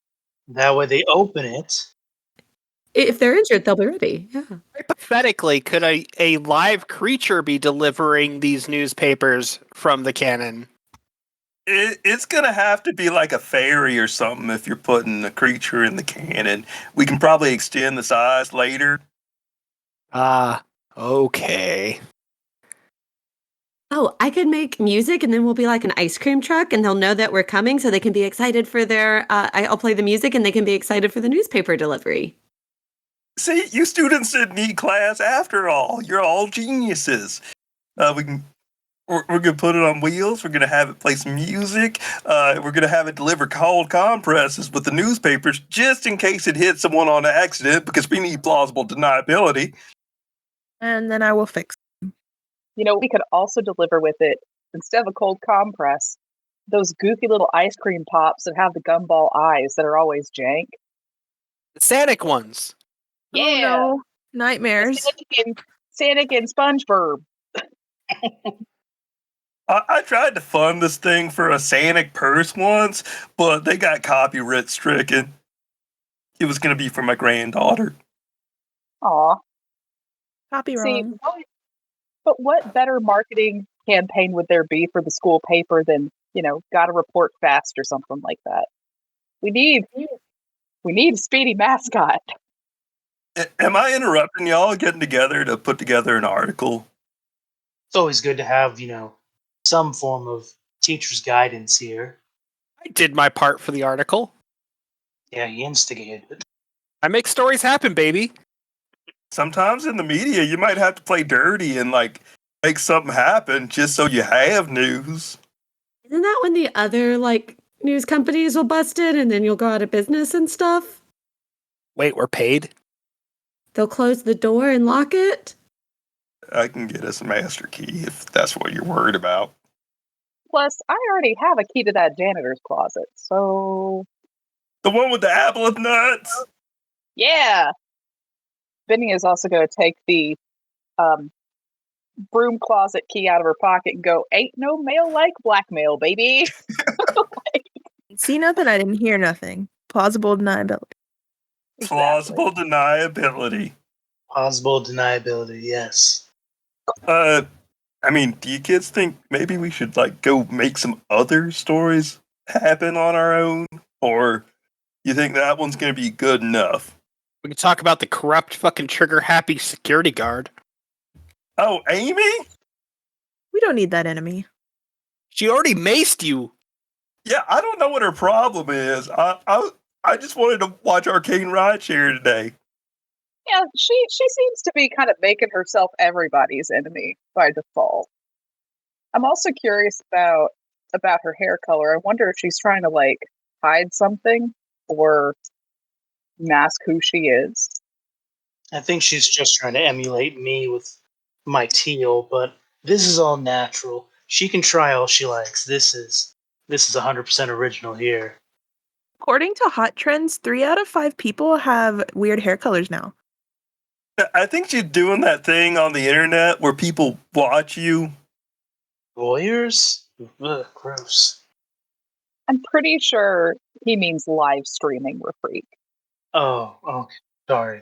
That way they open it. If they're injured, they'll be ready. Yeah. Hypothetically, could a live creature be delivering these newspapers from the cannon? It's gonna have to be like a fairy or something if you're putting a creature in the cannon. We can probably extend the size later. Okay. Oh, I could make music and then we'll be like an ice cream truck and they'll know that we're coming so they can be excited for their, I'll play the music and they can be excited for the newspaper delivery. See, you students didn't need class after all. You're all geniuses. We're gonna put it on wheels. We're gonna have it play some music. We're gonna have it deliver cold compresses with the newspapers just in case it hits someone on accident because we need plausible deniability. And then I will fix it. You know, we could also deliver with it, instead of a cold compress, those goofy little ice cream pops that have the gumball eyes that are always jank. The Sanic ones. Yeah. Oh no. Nightmares. Sanic and SpongeBob. I tried to fund this thing for a Sanic purse once, but they got copyright stricken. It was going to be for my granddaughter. Aw. Copy See, wrong. but what better marketing campaign would there be for the school paper than, gotta report fast or something like that? We need a speedy mascot. Am I interrupting y'all getting together to put together an article? It's always good to have, some form of teacher's guidance here. I did my part for the article. Yeah, you instigated it. I make stories happen, baby. Sometimes in the media, you might have to play dirty and make something happen just so you have news. Isn't that when the other news companies will bust it and then you'll go out of business and stuff? Wait, we're paid? They'll close the door and lock it? I can get us a master key if that's what you're worried about. Plus, I already have a key to that janitor's closet, so... The one with the apple of nuts? Yeah! Benny is also going to take the broom closet key out of her pocket and go, ain't no mail like blackmail, baby! See nothing? I didn't hear nothing. Plausible deniability. Plausible deniability. Plausible deniability, yes. Do you kids think maybe we should go make some other stories happen on our own? Or you think that one's gonna be good enough? We can talk about the corrupt fucking trigger-happy security guard. Oh, Amy? We don't need that enemy. She already maced you. Yeah, I don't know what her problem is. I just wanted to watch Arcane Rideshare today. Yeah, she seems to be kind of making herself everybody's enemy by default. I'm also curious about her hair color. I wonder if she's trying to hide something or mask who she is. I think she's just trying to emulate me with my teal, but this is all natural. She can try all she likes. This is 100% original here. According to Hot Trends, 3 out of 5 people have weird hair colors now. I think she's doing that thing on the internet where people watch you. Voyeurs? Ugh, gross. I'm pretty sure he means live streaming, Refreak. Oh, okay. Sorry.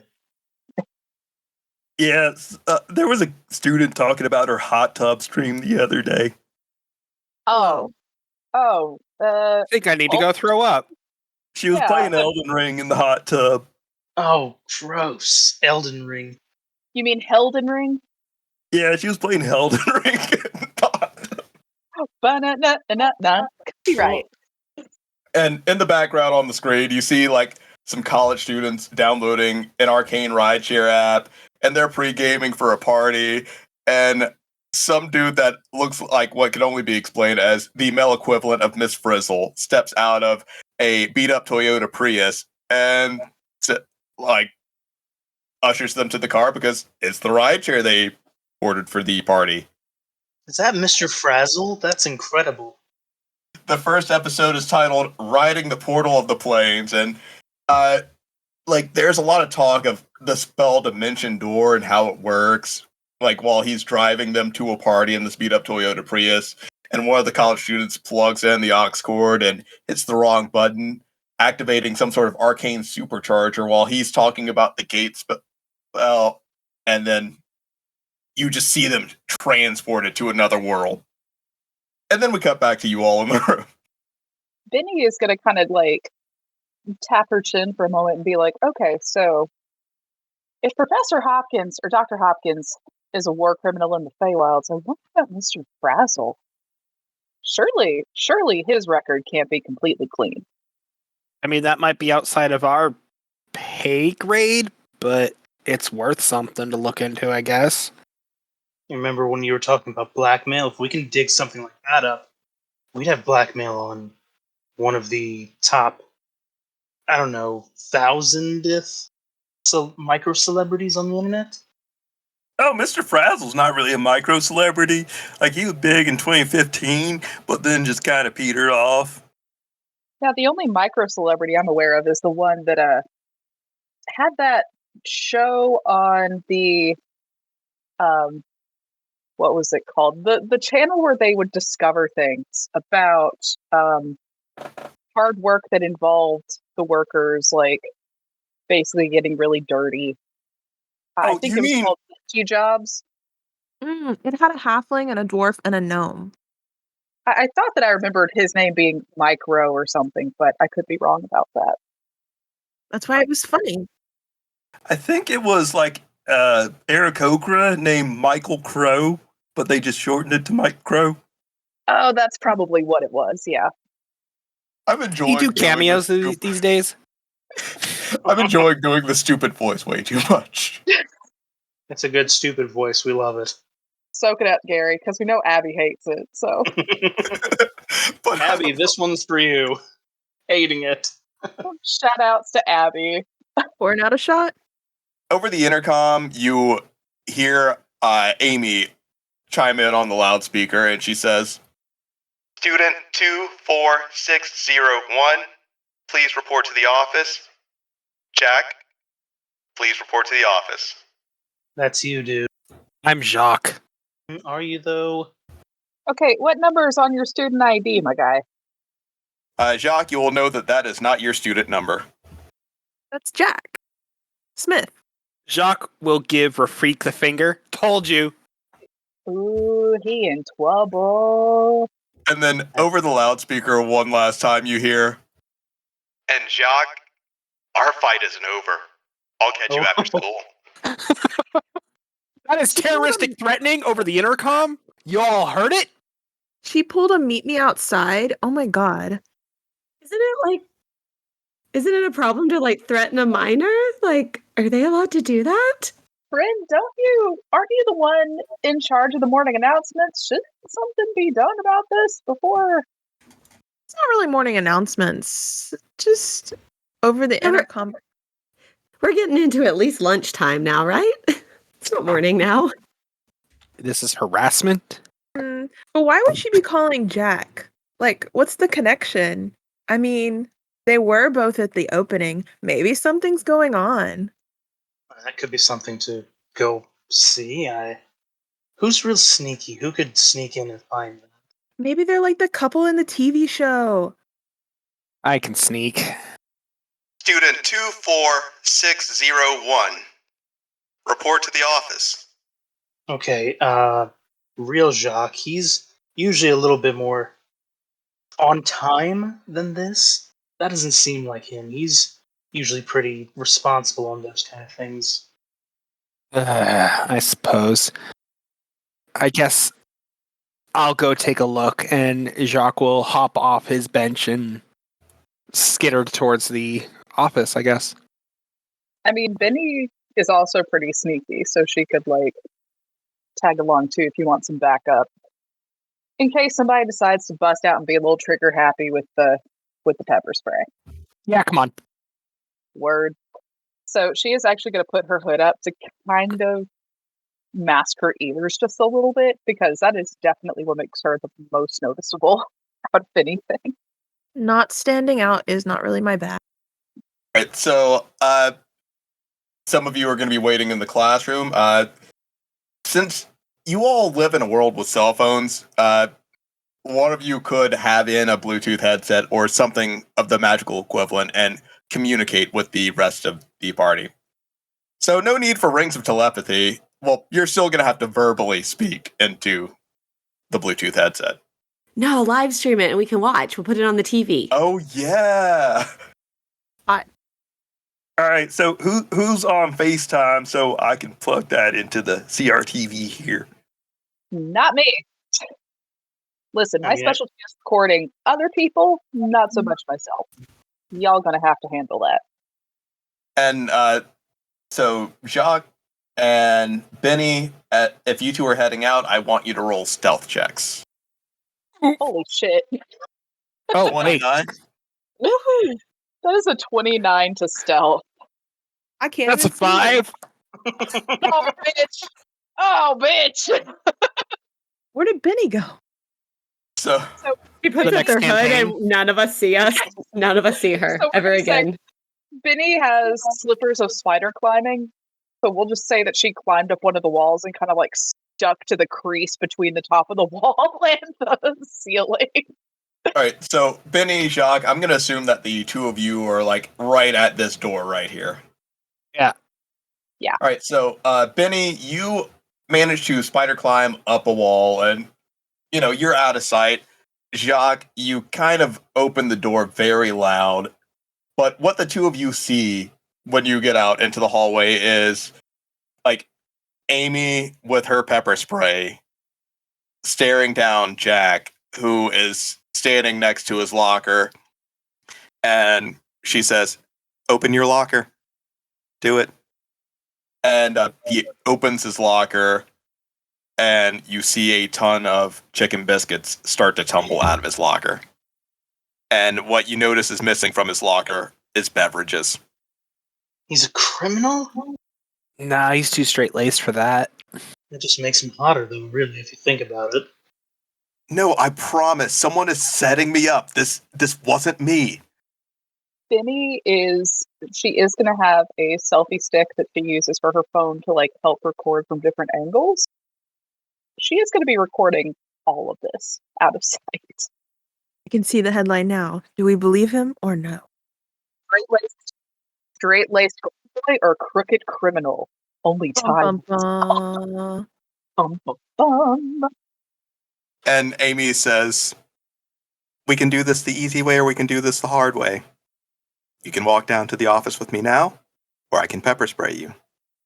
Yes, there was a student talking about her hot tub stream the other day. I I think I need to go throw up. She was playing Elden Ring in the hot tub. Oh, gross. Elden Ring. You mean Helden Ring? Yeah, she was playing Elden Ring. Right. And in the background on the screen, you see some college students downloading an Arcane Rideshare app, and they're pre-gaming for a party, and some dude that looks like what can only be explained as the male equivalent of Miss Frizzle steps out of a beat-up Toyota Prius and ushers them to the car because it's the rideshare they ordered for the party. Is that Mr. Frazzle? That's incredible. The first episode is titled Riding the Portal of the Plains, and there's a lot of talk of the spell Dimension Door and how it works, like while he's driving them to a party in the speed up Toyota Prius, and one of the college students plugs in the aux cord and hits the wrong button, activating some sort of arcane supercharger while he's talking about the gate spell, and then you just see them transported to another world. And then we cut back to you all in the room. Benny is going to kind of like tap her chin for a moment and be like, okay, so if Professor Hopkins or Dr. Hopkins is a war criminal in the Feywilds, I wonder about Mr. Frazzle. Surely his record can't be completely clean. I mean, that might be outside of our pay grade, but it's worth something to look into, I guess. You remember when you were talking about blackmail? If we can dig something like that up, we'd have blackmail on one of the top, I don't know, 1,000th micro celebrities on the internet. Oh, Mr. Frazzle's not really a micro celebrity. Like, he was big in 2015, but then just kind of petered off. Yeah, the only micro celebrity I'm aware of is the one that had that show on the what was it called? The channel where they would discover things about hard work that involved the workers, like basically getting really dirty. I think it was called Q Jobs. It had a halfling and a dwarf and a gnome. I thought that I remembered his name being Micro or something, but I could be wrong about that. That's why it was funny. I think it was like Eric Okra named Michael Crow, but they just shortened it to Mike Crow. Oh, that's probably what it was, yeah. I'm enjoying. You do cameos these days? I'm enjoying doing the stupid voice way too much. It's a good stupid voice. We love it. Soak it up, Gary, because we know Abby hates it, so. But Abby, this one's for you. Hating it. Shout outs to Abby. Pouring out a shot. over the intercom, you hear Amy chime in on the loudspeaker, and she says, "Student 24601, please report to the office. Jack, please report to the office." That's you, dude. I'm Jacques. Are you, though? Okay, what number is on your student ID, my guy? Jacques, you will know that is not your student number. That's Jack Smith. Jacques will give Rafik the finger. Told you. Ooh, he in trouble. And then over the loudspeaker one last time you hear, "And Jacques, our fight isn't over. I'll catch you after school." That is terroristic threatening over the intercom. Y'all heard it? She pulled a meet me outside. Oh my god. Isn't it a problem to threaten a minor? Are they allowed to do that? Bryn, aren't you the one in charge of the morning announcements? Shouldn't something be done about this before? It's not really morning announcements. Just over the intercom. We're getting into at least lunchtime now, right? It's not morning now. This is harassment? But why would she be calling Jack? What's the connection? I mean, they were both at the opening. Maybe something's going on. That could be something to go see. Who's real sneaky? Who could sneak in and find them? Maybe they're like the couple in the TV show. I can sneak. "Student 24601, report to the office." Okay, real Jacques, he's usually a little bit more on time than this. That doesn't seem like him. He's usually pretty responsible on those kind of things. I suppose. I guess I'll go take a look, and Jacques will hop off his bench and skitter towards the office, I guess. I mean, Benny is also pretty sneaky, so she could tag along too if you want some backup. In case somebody decides to bust out and be a little trigger happy with the pepper spray. Yeah, come on. Word. So she is actually going to put her hood up to kind of mask her ears just a little bit, because that is definitely what makes her the most noticeable out of anything. Not standing out is not really my bag. All right, so some of you are going to be waiting in the classroom. Since you all live in a world with cell phones, one of you could have in a Bluetooth headset or something of the magical equivalent and communicate with the rest of the party. So no need for rings of telepathy. Well, you're still going to have to verbally speak into the Bluetooth headset. No, live stream it and we can watch. We'll put it on the TV. Oh, yeah. All right, so who's on FaceTime so I can plug that into the CRTV here? Not me. Listen, my Yeah. specialty is recording other people, not so much myself. Y'all gonna have to handle that. And so Jacques and Benny, if you two are heading out, I want you to roll stealth checks. Holy shit. Oh, wait. 29. Woohoo! That is a 29 to stealth. I can't. That's a even see them. 5. Oh, bitch! Oh, bitch! Where did Benny go? So She puts The up next their hood campaign. and none of us see us. None of us see her So ever we're gonna say- again. Benny has slippers of spider climbing, so we'll just say that she climbed up one of the walls and kind of like stuck to the crease between the top of the wall and the ceiling. all right, so Benny, Jacques, I'm going to assume that the two of you are like right at this door right here. Yeah. Yeah. All right, so Benny, you managed to spider climb up a wall and, you know, you're out of sight. Jacques, you kind of open the door very loud, but what the two of you see when you get out into the hallway is like Amy with her pepper spray staring down Jack, who is standing next to his locker, and she says, "Open your locker. Do it." And he opens his locker, and you see a ton of chicken biscuits start to tumble out of his locker. And what you notice is missing from his locker is beverages. He's a criminal? Nah, he's too straight-laced for that. That just makes him hotter, though, really, if you think about it. No, I promise, someone is setting me up. This wasn't me. Benny she is going to have a selfie stick that she uses for her phone to like help record from different angles. She is going to be recording all of this out of sight. I can see the headline now. Do we believe him or no? Straight-laced boy or crooked criminal. Only time. Bum, Bum, bum, bum. And Amy says, "We can do this the easy way or we can do this the hard way. You can walk down to the office with me now, or I can pepper spray you.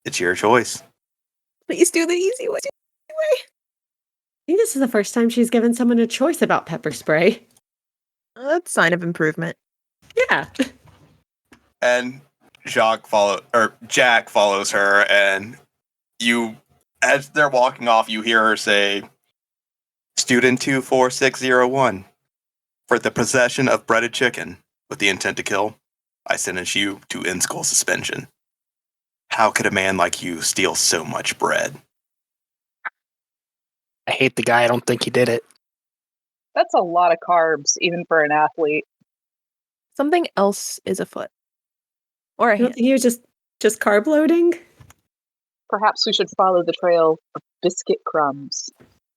It's your choice." Please do the easy way. I think this is the first time she's given someone a choice about pepper spray. That's a sign of improvement. Yeah. And Jack follows her, and as they're walking off, you hear her say, "Student 24601, for the possession of breaded chicken with the intent to kill, I sentence you to in-school suspension. How could a man like you steal so much bread?" I hate the guy. I don't think he did it. That's a lot of carbs, even for an athlete. Something else is afoot. Or a I don't hand. think he was just carb loading. Perhaps we should follow the trail of biscuit crumbs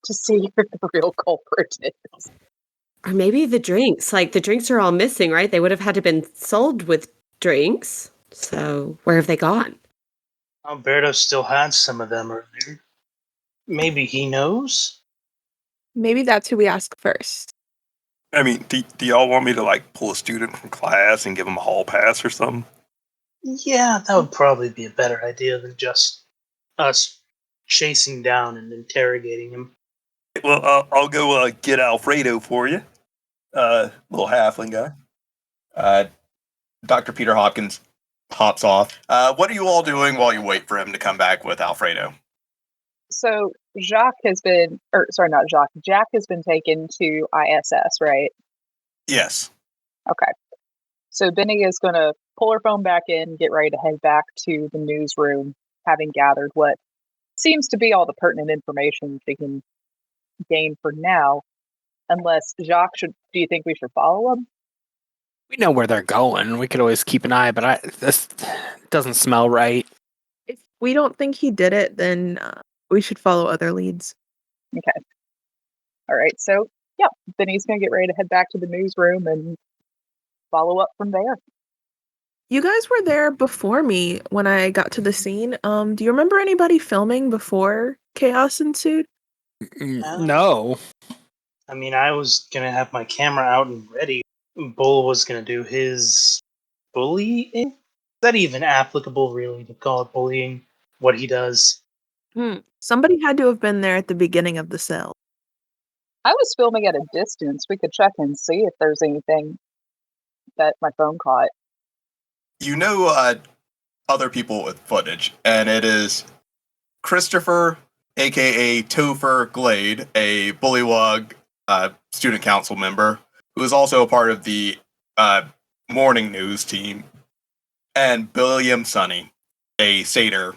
to see who the real culprit is. Or maybe the drinks. Like, the drinks are all missing, right? They would have had to been sold with drinks. So, where have they gone? Alberto still had some of them earlier. Maybe he knows? Maybe that's who we ask first. I mean, do y'all want me to like pull a student from class and give him a hall pass or something? Yeah, that would probably be a better idea than just us chasing down and interrogating him. Well, I'll go get Alfredo for you, little halfling guy. Dr. Peter Hopkins hops off. What are you all doing while you wait for him to come back with Alfredo? So Jack has been taken to ISS, right? Yes. Okay. So Benny is going to pull her phone back in, get ready to head back to the newsroom, having gathered what seems to be all the pertinent information she can gain for now. Unless Jacques do you think we should follow him? We know where they're going. We could always keep an eye, but this doesn't smell right. If we don't think he did it, then we should follow other leads. Okay. All right. So, yeah, then he's going to get ready to head back to the newsroom and follow up from there. You guys were there before me when I got to the scene. Do you remember anybody filming before chaos ensued? No. I mean, I was gonna have my camera out and ready. Bull was gonna do his bullying. Is that even applicable, really, to call it bullying? What he does? Somebody had to have been there at the beginning of the cell. I was filming at a distance. We could check and see if there's anything that my phone caught. You know other people with footage, and it is Christopher, a.k.a. Topher Glade, a Bullywug student council member, who is also a part of the morning news team, and William Sonny, a satyr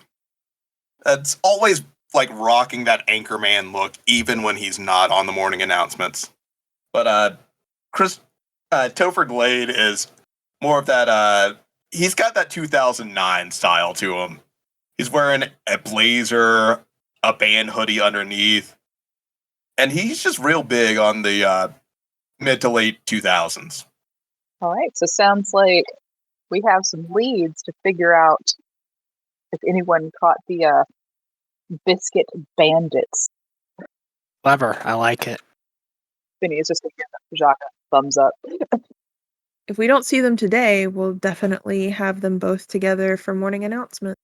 that's always like rocking that Anchorman look, even when he's not on the morning announcements. But Topher Glade is more of that. He's got that 2009 style to him. He's wearing a blazer, a band hoodie underneath, and he's just real big on the mid to late 2000s. All right. So sounds like we have some leads to figure out if anyone caught the biscuit bandits. Clever. I like it. Vinny is just giving Jacques a thumbs up. If we don't see them today, we'll definitely have them both together for morning announcement.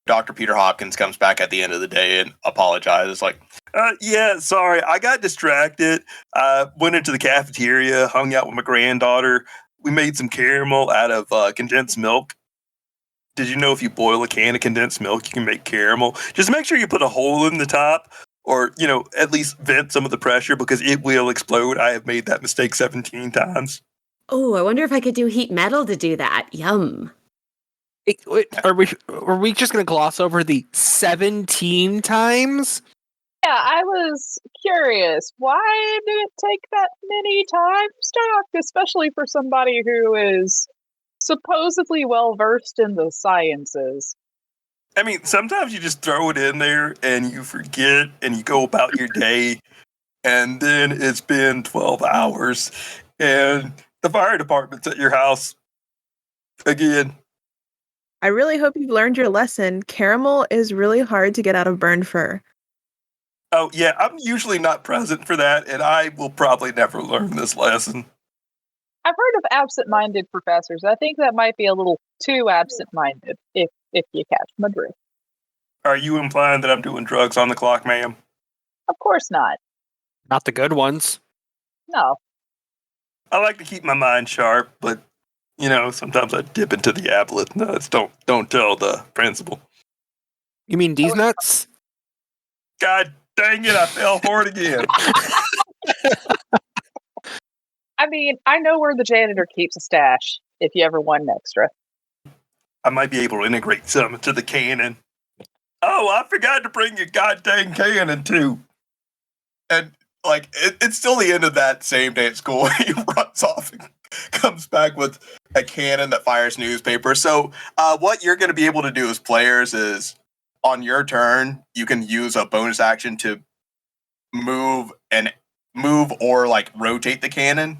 Dr. Peter Hopkins comes back at the end of the day and apologizes, like, yeah, sorry, I got distracted. Went into the cafeteria, hung out with my granddaughter. We made some caramel out of condensed milk. Did you know if you boil a can of condensed milk, you can make caramel? Just make sure you put a hole in the top, or, at least vent some of the pressure, because it will explode. I have made that mistake 17 times. Oh, I wonder if I could do heat metal to do that. Yum. Wait, are we just going to gloss over the 17 times? Yeah, I was curious. Why did it take that many times, Doc? Especially for somebody who is supposedly well versed in the sciences. I mean, sometimes you just throw it in there and you forget and you go about your day, and then it's been 12 hours and the fire department's at your house again. I really hope you've learned your lesson. Caramel is really hard to get out of burned fur. Oh, yeah, I'm usually not present for that, and I will probably never learn this lesson. I've heard of absent-minded professors. I think that might be a little too absent-minded, if you catch my drift. Are you implying that I'm doing drugs on the clock, ma'am? Of course not. Not the good ones. No. I like to keep my mind sharp, but, sometimes I dip into the ablet nuts. Don't tell the principal. You mean these nuts? God dang it, I fell for it again. I mean, I know where the janitor keeps a stash, if you ever want an extra. I might be able to integrate some into the cannon. Oh, I forgot to bring your goddamn cannon, too. And, it's still the end of that same day at school. He runs off and comes back with a cannon that fires newspapers. So, what you're going to be able to do as players is, on your turn, you can use a bonus action to move or, rotate the cannon.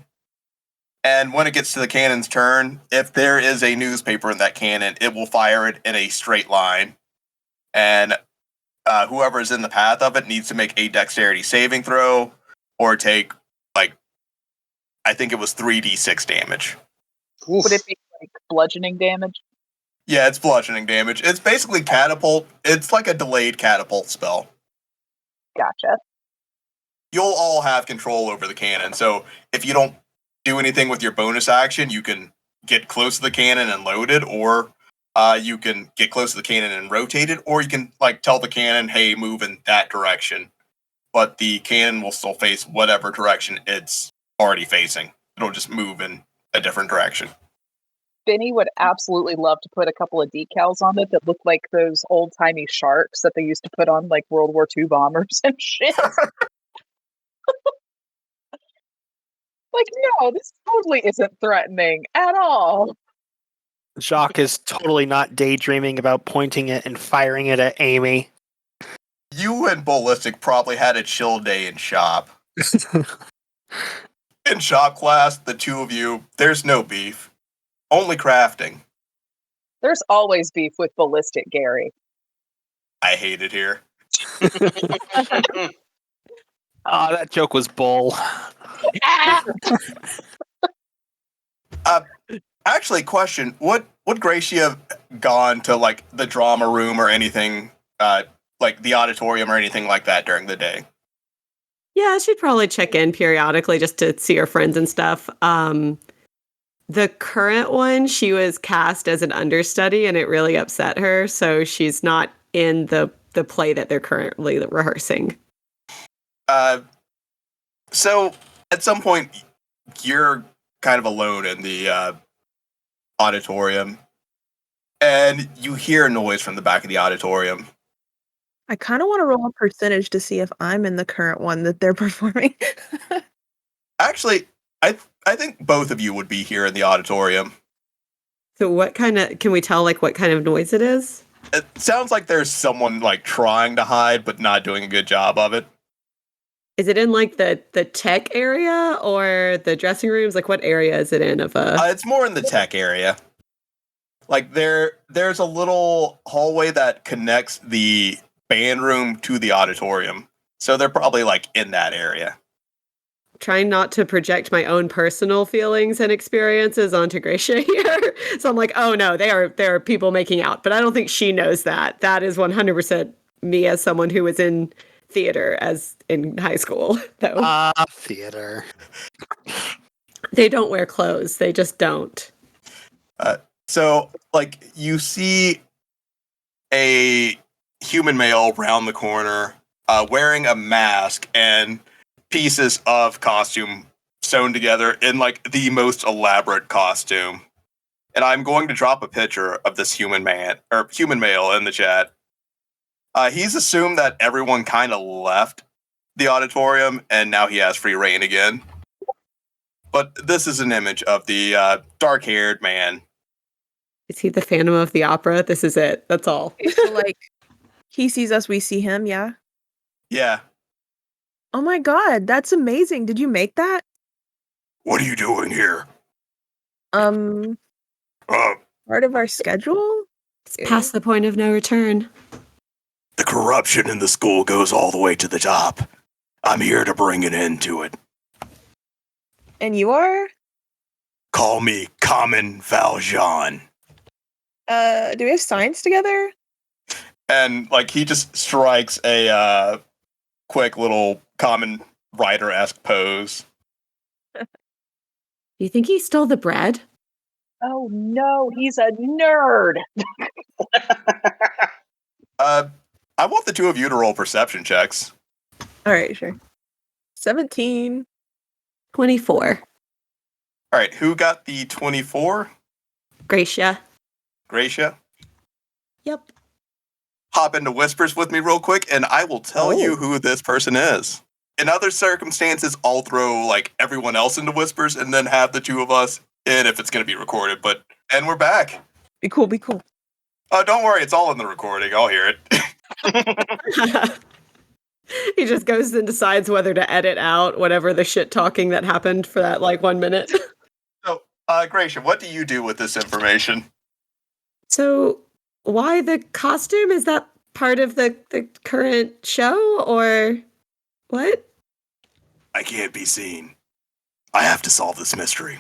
And when it gets to the cannon's turn, if there is a newspaper in that cannon, it will fire it in a straight line. And whoever is in the path of it needs to make a dexterity saving throw or take, I think it was 3d6 damage. Oof. Would it be bludgeoning damage? Yeah, it's bludgeoning damage. It's basically catapult. It's like a delayed catapult spell. Gotcha. You'll all have control over the cannon, so if you don't do anything with your bonus action, you can get close to the cannon and load it, or you can get close to the cannon and rotate it, or you can tell the cannon, hey, move in that direction. But the cannon will still face whatever direction it's already facing. It'll just move in a different direction. Benny would absolutely love to put a couple of decals on it that look like those old-timey sharks that they used to put on like World War II bombers and shit. Like, no, this totally isn't threatening at all. Jacques is totally not daydreaming about pointing it and firing it at Amy. You and Ballistic probably had a chill day in shop. In shop class, the two of you, there's no beef. Only crafting. There's always beef with Ballistic Gary. I hate it here. That joke was bull. Actually, question: would Gracie have gone to like the drama room or anything, like the auditorium or anything like that during the day? Yeah, she'd probably check in periodically just to see her friends and stuff. The current one, she was cast as an understudy, and it really upset her. So she's not in the play that they're currently rehearsing. So at some point, you're kind of alone in the auditorium, and you hear a noise from the back of the auditorium. I kind of want to roll a percentage to see if I'm in the current one that they're performing. Actually, I think both of you would be here in the auditorium. So what kind of, can we tell like what kind of noise it is? It sounds like there's someone like trying to hide but not doing a good job of it. Is it in like the tech area or the dressing rooms? Like what area is it in of a... It's more in the tech area. Like there's a little hallway that connects the band room to the auditorium. So they're probably like in that area. Trying not to project my own personal feelings and experiences onto Gracia here. So I'm like, oh no, there are people making out. But I don't think she knows that. That is 100% me as someone who was in theater as in high school. Though. Theater. They don't wear clothes. They just don't. So like you see a human male round the corner wearing a mask and pieces of costume sewn together in like the most elaborate costume. And I'm going to drop a picture of this human male in the chat. He's assumed that everyone kind of left the auditorium and now he has free reign again. But this is an image of the dark-haired man. Is he the Phantom of the Opera? This is it. That's all. So, like, he sees us, we see him, yeah? Yeah. Oh my god, that's amazing. Did you make that? What are you doing here? Part of our schedule? It's past the point of no return. The corruption in the school goes all the way to the top. I'm here to bring an end to it. And you are? Call me Common Valjean. Do we have signs together? And like he just strikes a quick little Common Rider-esque pose. You think he stole the bread? Oh no, he's a nerd. I want the two of you to roll perception checks. All right, sure. 17. 24. All right, who got the 24? Gracia. Gracia? Yep. Hop into Whispers with me real quick, and I will tell you who this person is. In other circumstances, I'll throw like everyone else into Whispers and then have the two of us in if it's going to be recorded. And we're back. Be cool, be cool. Oh, don't worry, it's all in the recording. I'll hear it. He just goes and decides whether to edit out whatever the shit talking that happened for that like 1 minute. So, Gracia, what do you do with this information? So, why the costume? Is that part of the current show or what? I can't be seen. I have to solve this mystery.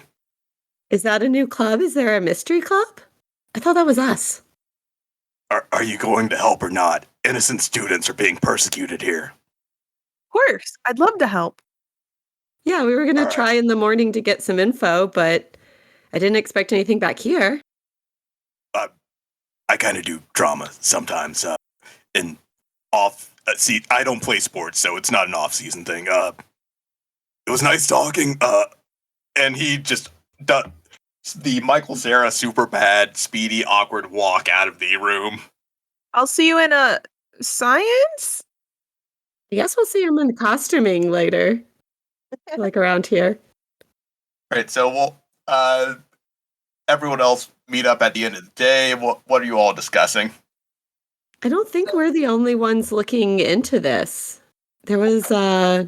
Is that a new club? Is there a mystery club? I thought that was us. Are you going to help or not? Innocent students are being persecuted here. Of course. I'd love to help. Yeah, we were going to try in the morning to get some info, but I didn't expect anything back here. I kind of do drama sometimes. I don't play sports, so it's not an off-season thing. It was nice talking. And he just the Michael Cera super bad, speedy, awkward walk out of the room. I'll see you in a science? I guess we'll see him in costuming later. Like around here. Right, so we'll everyone else meet up at the end of the day. What are you all discussing? I don't think we're the only ones looking into this. There was I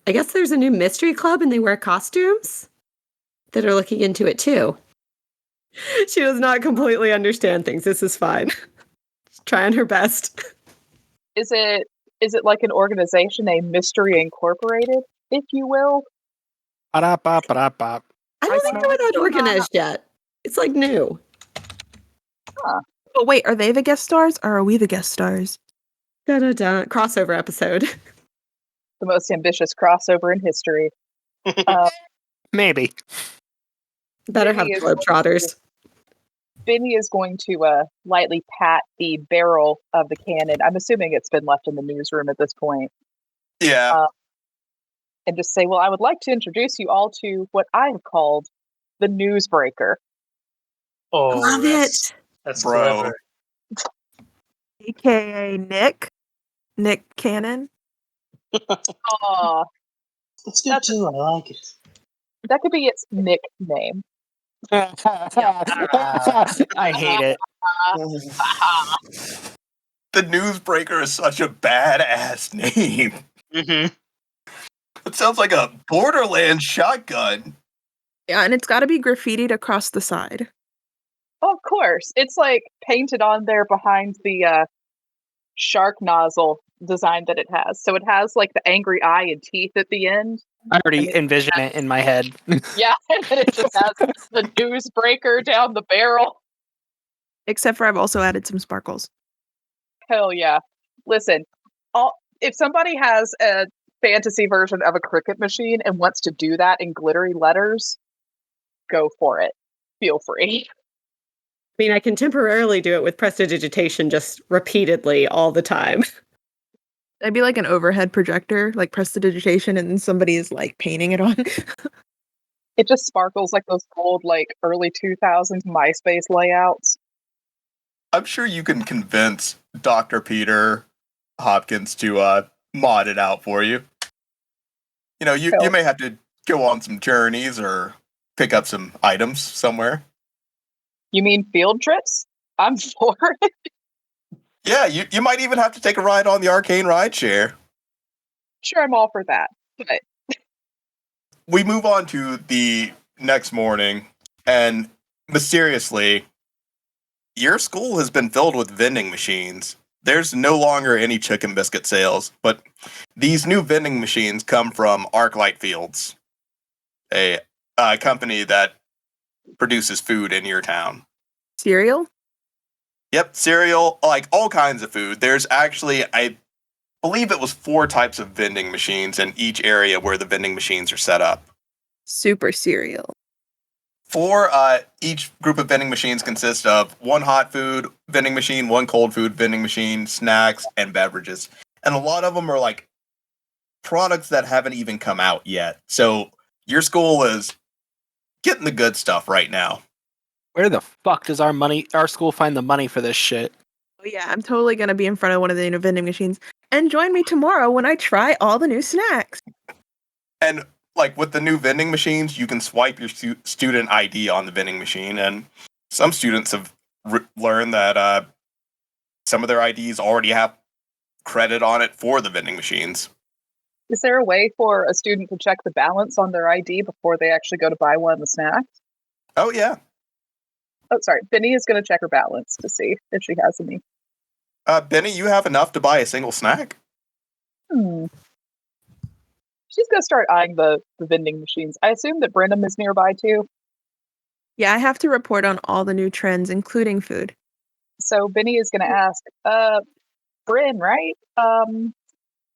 guess there's a new mystery club and they wear costumes that are looking into it too. She does not completely understand things. This is fine. She's trying her best. Is it like an organization, a Mystery Incorporated, if you will? Ba-da-ba-ba-da-ba. I don't think they're that organized yet. It's like new. But wait, are they the guest stars or are we the guest stars? Da-da-da. Crossover episode. The most ambitious crossover in history. Maybe. Better have Benny is- Globetrotters. Benny is going to lightly pat the barrel of the cannon. I'm assuming it's been left in the newsroom at this point. Yeah. And just say, well, I would like to introduce you all to what I have called the Newsbreaker. Oh, Love it. That's Bro. clever. AKA Nick Cannon. Aw, It's good too. I like it. that could be its nickname. I hate it. The Newsbreaker is such a badass name. Mm-hmm. It sounds like a Borderlands shotgun. Yeah, and it's got to be graffitied across the side. Oh, of course. It's like painted on there behind the shark nozzle design that it has. So it has like the angry eye and teeth at the end. I already envision it in my head. Yeah, and then it just has the Newsbreaker down the barrel. Except for I've also added some sparkles. Hell yeah. Listen, if somebody has a fantasy version of a cricket machine and wants to do that in glittery letters, go for it. Feel free. I mean, I can temporarily do it with prestidigitation just repeatedly all the time. That'd be like an overhead projector, like prestidigitation, and then somebody is like painting it on. It just sparkles like those old, like early 2000s MySpace layouts. I'm sure you can convince Dr. Peter Hopkins to mod it out for you. You know, you may have to go on some journeys or pick up some items somewhere. You mean field trips? I'm for it. Yeah, you might even have to take a ride on the arcane ride share. Sure, I'm all for that. But We move on to the next morning, and mysteriously, your school has been filled with vending machines. There's no longer any chicken biscuit sales, but these new vending machines come from Arclight Fields, a company that produces food in your town. Cereal? Yep, cereal, like all kinds of food. There's actually, I believe it was 4 types of vending machines in each area where the vending machines are set up. Super cereal. 4, each group of vending machines consists of 1 hot food vending machine, 1 cold food vending machine, snacks, and beverages. And a lot of them are like products that haven't even come out yet. So your school is getting the good stuff right now. Where the fuck does our school find the money for this shit? Oh yeah, I'm totally gonna be in front of one of the new vending machines. And join me tomorrow when I try all the new snacks. And like with the new vending machines, you can swipe your student ID on the vending machine. And some students have learned that some of their IDs already have credit on it for the vending machines. is there a way for a student to check the balance on their ID before they actually go to buy one of the snacks? Oh, yeah. Oh, sorry. Benny is going to check her balance to see if she has any. Benny, you have enough to buy a single snack? She's going to start eyeing the vending machines. I assume that Brenham is nearby too. Yeah, I have to report on all the new trends, including food. So Benny is going to ask, Bryn, right?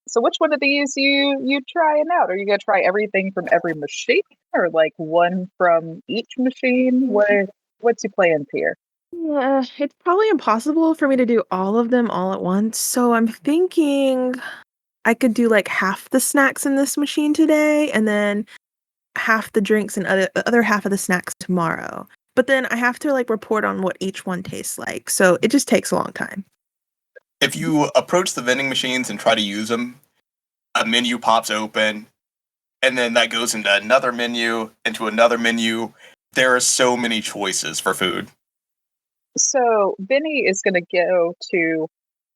So which one of these you trying out? Are you going to try everything from every machine, or like one from each machine? What's your plans here? Yeah, it's probably impossible for me to do all of them all at once. So I'm thinking I could do like half the snacks in this machine today, and then half the drinks and other half of the snacks tomorrow. But then I have to like report on what each one tastes like. So it just takes a long time. If you approach the vending machines and try to use them, a menu pops open, and then that goes into another menu, into another menu. There are so many choices for food. So Benny is going to go to,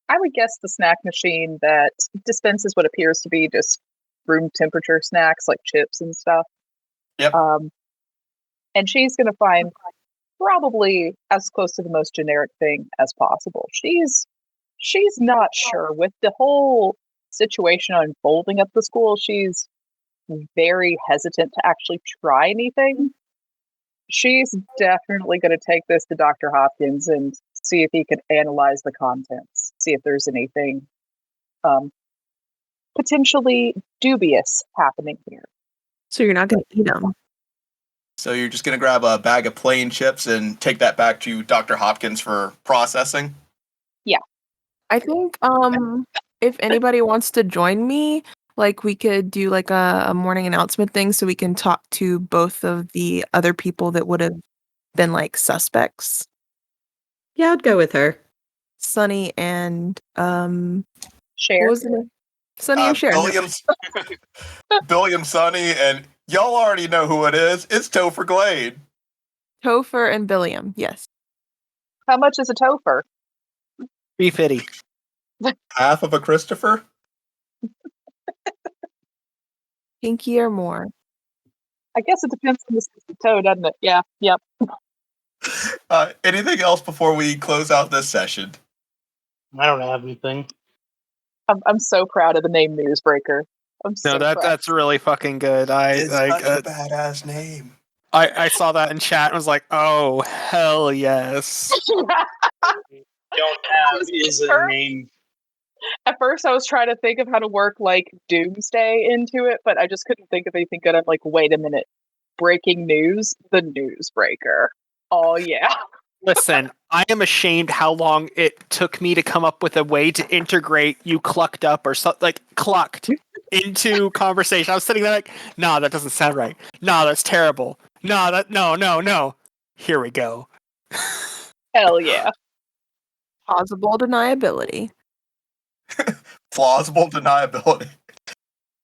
I would guess, the snack machine that dispenses what appears to be just room temperature snacks like chips and stuff. Yep. And she's going to find probably as close to the most generic thing as possible. She's not sure with the whole situation unfolding at the school. She's very hesitant to actually try anything. She's definitely going to take this to Dr. Hopkins and see if he can analyze the contents, see if there's anything potentially dubious happening here. So you're not going to eat them. So you're just going to grab a bag of plain chips and take that back to Dr. Hopkins for processing? Yeah. I think if anybody wants to join me, like we could do like a morning announcement thing so we can talk to both of the other people that would have been like suspects. Yeah, I'd go with her. Sunny and Cher. what was the name? Sunny and Cher. Billiam, Sunny, and y'all already know who it is. It's Topher Glade. Topher and Billiam, yes. How much is a Topher? $3.50. Half of a Christopher? Pinky or more. I guess it depends on the size of the toe, doesn't it? Yeah, yep. Anything else before we close out this session? I don't have anything. I'm so proud of the name Newsbreaker. That's really fucking good. It's such a badass name. I saw that in chat and was like, oh, hell yes. Don't have is a name. At first, I was trying to think of how to work like Doomsday into it, but I just couldn't think of anything good. I'm like, wait a minute. Breaking news, the Newsbreaker. Oh, yeah. Listen, I am ashamed how long it took me to come up with a way to integrate you clucked up or something like clucked into conversation. I was sitting there like, nah, that doesn't sound right. Nah, that's terrible. No. Here we go. Hell yeah. Plausible deniability. Plausible deniability.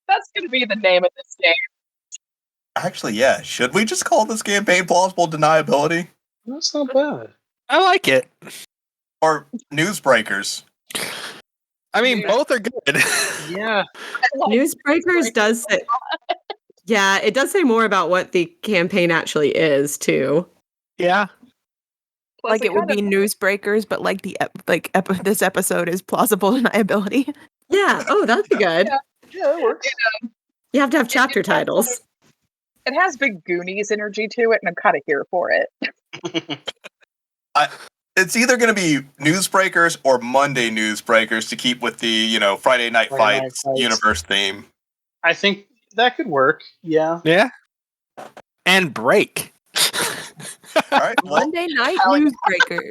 That's going to be the name of this game. Actually, yeah. Should we just call this campaign Plausible Deniability? That's not bad. I like it. Or Newsbreakers? I mean, both are good. Yeah. Newsbreakers does say, yeah, it does say more about what the campaign actually is too. Yeah. Plus, Like it would be Newsbreakers, but like this episode is Plausible Deniability. Yeah. Oh, that'd be good. Yeah, it works. You have to have chapter titles. It has big Goonies energy to it, and I'm kind of here for it. It's either going to be Newsbreakers or Monday Newsbreakers to keep with the, Friday Night Fights universe theme. I think that could work. Yeah. Yeah. And break. All right. Well, Monday night Newsbreakers.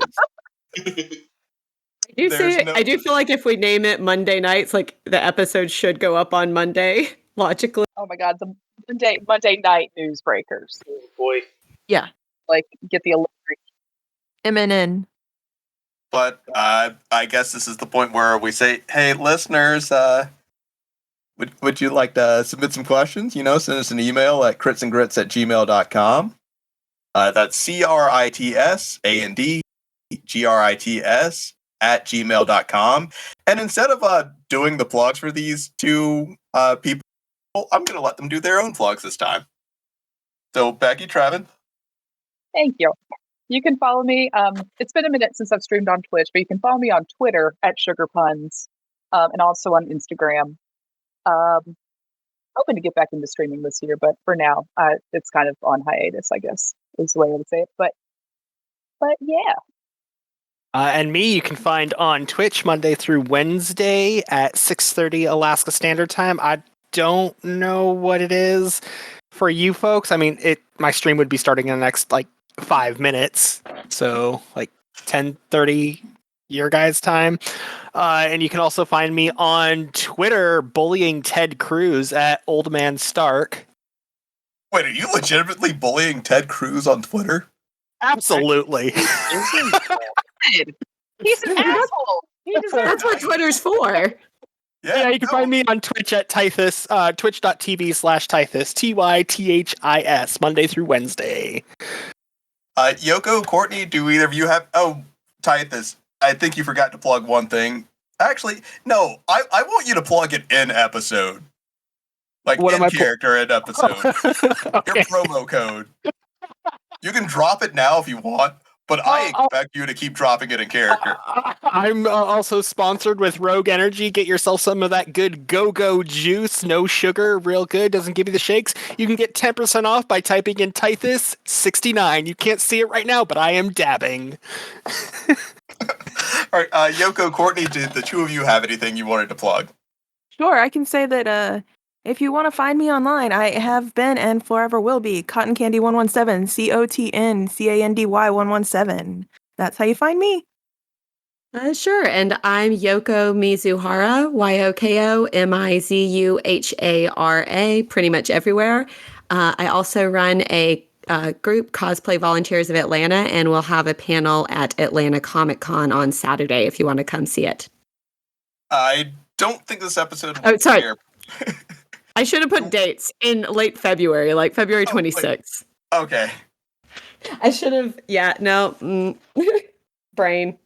I do feel like if we name it Monday nights, like the episode should go up on Monday, logically. Oh my god, the Monday night Newsbreakers. Oh boy. Yeah. Like, get the electric. MNN. but I guess this is the point where we say, hey, listeners, would you like to submit some questions? Send us an email at critsandgrits@gmail.com. That's CRITSANDGRITS@gmail.com. And instead of doing the plugs for these two people, I'm going to let them do their own plugs this time. So, Becky, Trevin. Thank you. You can follow me. It's been a minute since I've streamed on Twitch, but you can follow me on Twitter @SugarPuns, and also on Instagram. Hoping to get back into streaming this year, but for now, it's kind of on hiatus, I guess, is the way I would say it. But yeah. And me, you can find on Twitch Monday through Wednesday at 6:30 Alaska Standard Time. I don't know what it is for you folks. I mean, my stream would be starting in the next 5 minutes, so 10:30 your guys' time. And you can also find me on Twitter bullying Ted Cruz at Old Man Stark. Wait, are you legitimately bullying Ted Cruz on Twitter? Absolutely. Isn't He's an asshole. He deserves That's what Twitter's for. Yeah, you can find me on Twitch at Tythus, twitch.tv/Tythus, TYTHIS, Monday through Wednesday. Yoko, Courtney, do either of you have... Oh, Tythus, I think you forgot to plug one thing. Actually, no, I want you to plug it in episode. Like, What am I character in episode. Okay. Your promo code. You can drop it now if you want, but I expect you to keep dropping it in character. I'm also sponsored with Rogue Energy. Get yourself some of that good go-go juice. No sugar, real good. Doesn't give you the shakes. You can get 10% off by typing in Tythus69. You can't see it right now, but I am dabbing. All right, Yoko, Courtney, did the two of you have anything you wanted to plug? Sure, I can say that if you want to find me online, I have been and forever will be Cotton Candy 117, COTNCANDY 117. That's how you find me. Sure, and I'm Yoko Mizuhara, YOKO MIZUHARA, pretty much everywhere. I also run a group, Cosplay Volunteers of Atlanta, and we'll have a panel at Atlanta Comic Con on Saturday if you want to come see it. I don't think this episode will Oh, sorry. air. I should have put dates in late February, like February 26th. Okay. I should have, brain.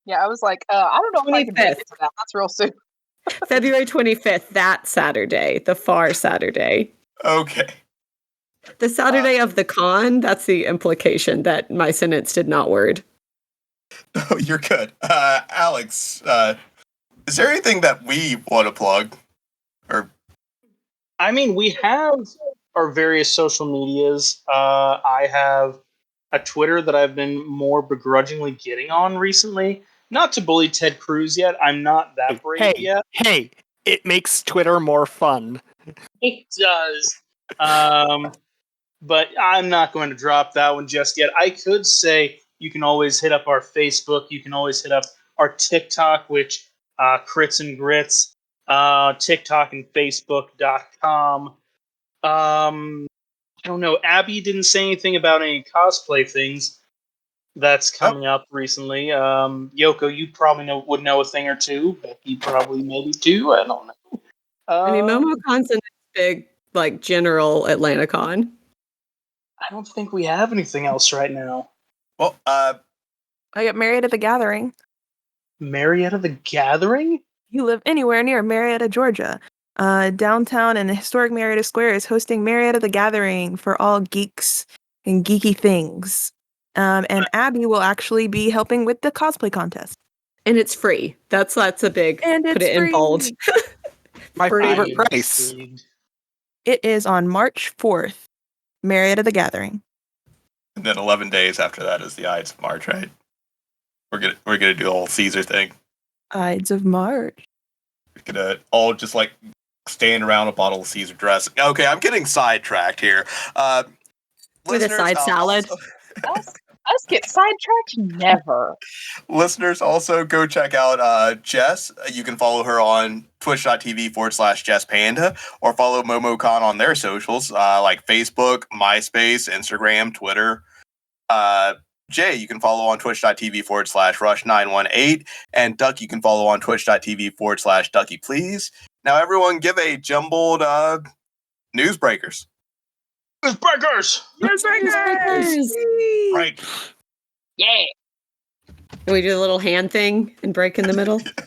Yeah, I was like, I don't know if I can make 25th. it to that. That's real soon. February 25th, that Saturday, the far Saturday. Okay. The Saturday of the con, that's the implication that my sentence did not word. Oh, you're good. Alex, is there anything that we want to plug? Or I mean, we have our various social medias. I have a Twitter that I've been more begrudgingly getting on recently. Not to bully Ted Cruz yet. I'm not that brave yet. Hey, it makes Twitter more fun. It does. But I'm not going to drop that one just yet. I could say you can always hit up our Facebook. You can always hit up our TikTok, which Crits and Grits, TikTok and Facebook.com. I don't know. Abby didn't say anything about any cosplay things that's coming up recently. Yoko, you probably would know a thing or two. Becky probably maybe too. I don't know. I mean, MomoCon's a big, like, general Atlanta con. I don't think we have anything else right now. well, I got Marietta the Gathering. Marietta the Gathering? You live anywhere near Marietta, Georgia. Downtown and the historic Marietta Square is hosting Marietta the Gathering for all geeks and geeky things. And Abby will actually be helping with the cosplay contest. And it's free. That's a big, And put it's it in free. bold. My Free. favorite I'm price. intrigued. It is on March 4th, Marietta the Gathering. and then 11 days after that is the Ides of March, right? We're gonna do the whole Caesar thing. Ides of March. We're gonna all just like stand around a bottle of Caesar dressing. Okay, I'm getting sidetracked here. With a side salad. Us get sidetracked? Never. Listeners, also go check out Jess. You can follow her on twitch.tv/Jess Panda, or follow MomoCon on their socials, like Facebook, MySpace, Instagram, Twitter. Jay, you can follow on twitch.tv/Rush918, and Duck, you can follow on twitch.tv/Ducky Please. Now, everyone, give a jumbled Newsbreakers. Newsbreakers! Newsbreakers! Right. Yeah. Can we do a little hand thing and break in the middle?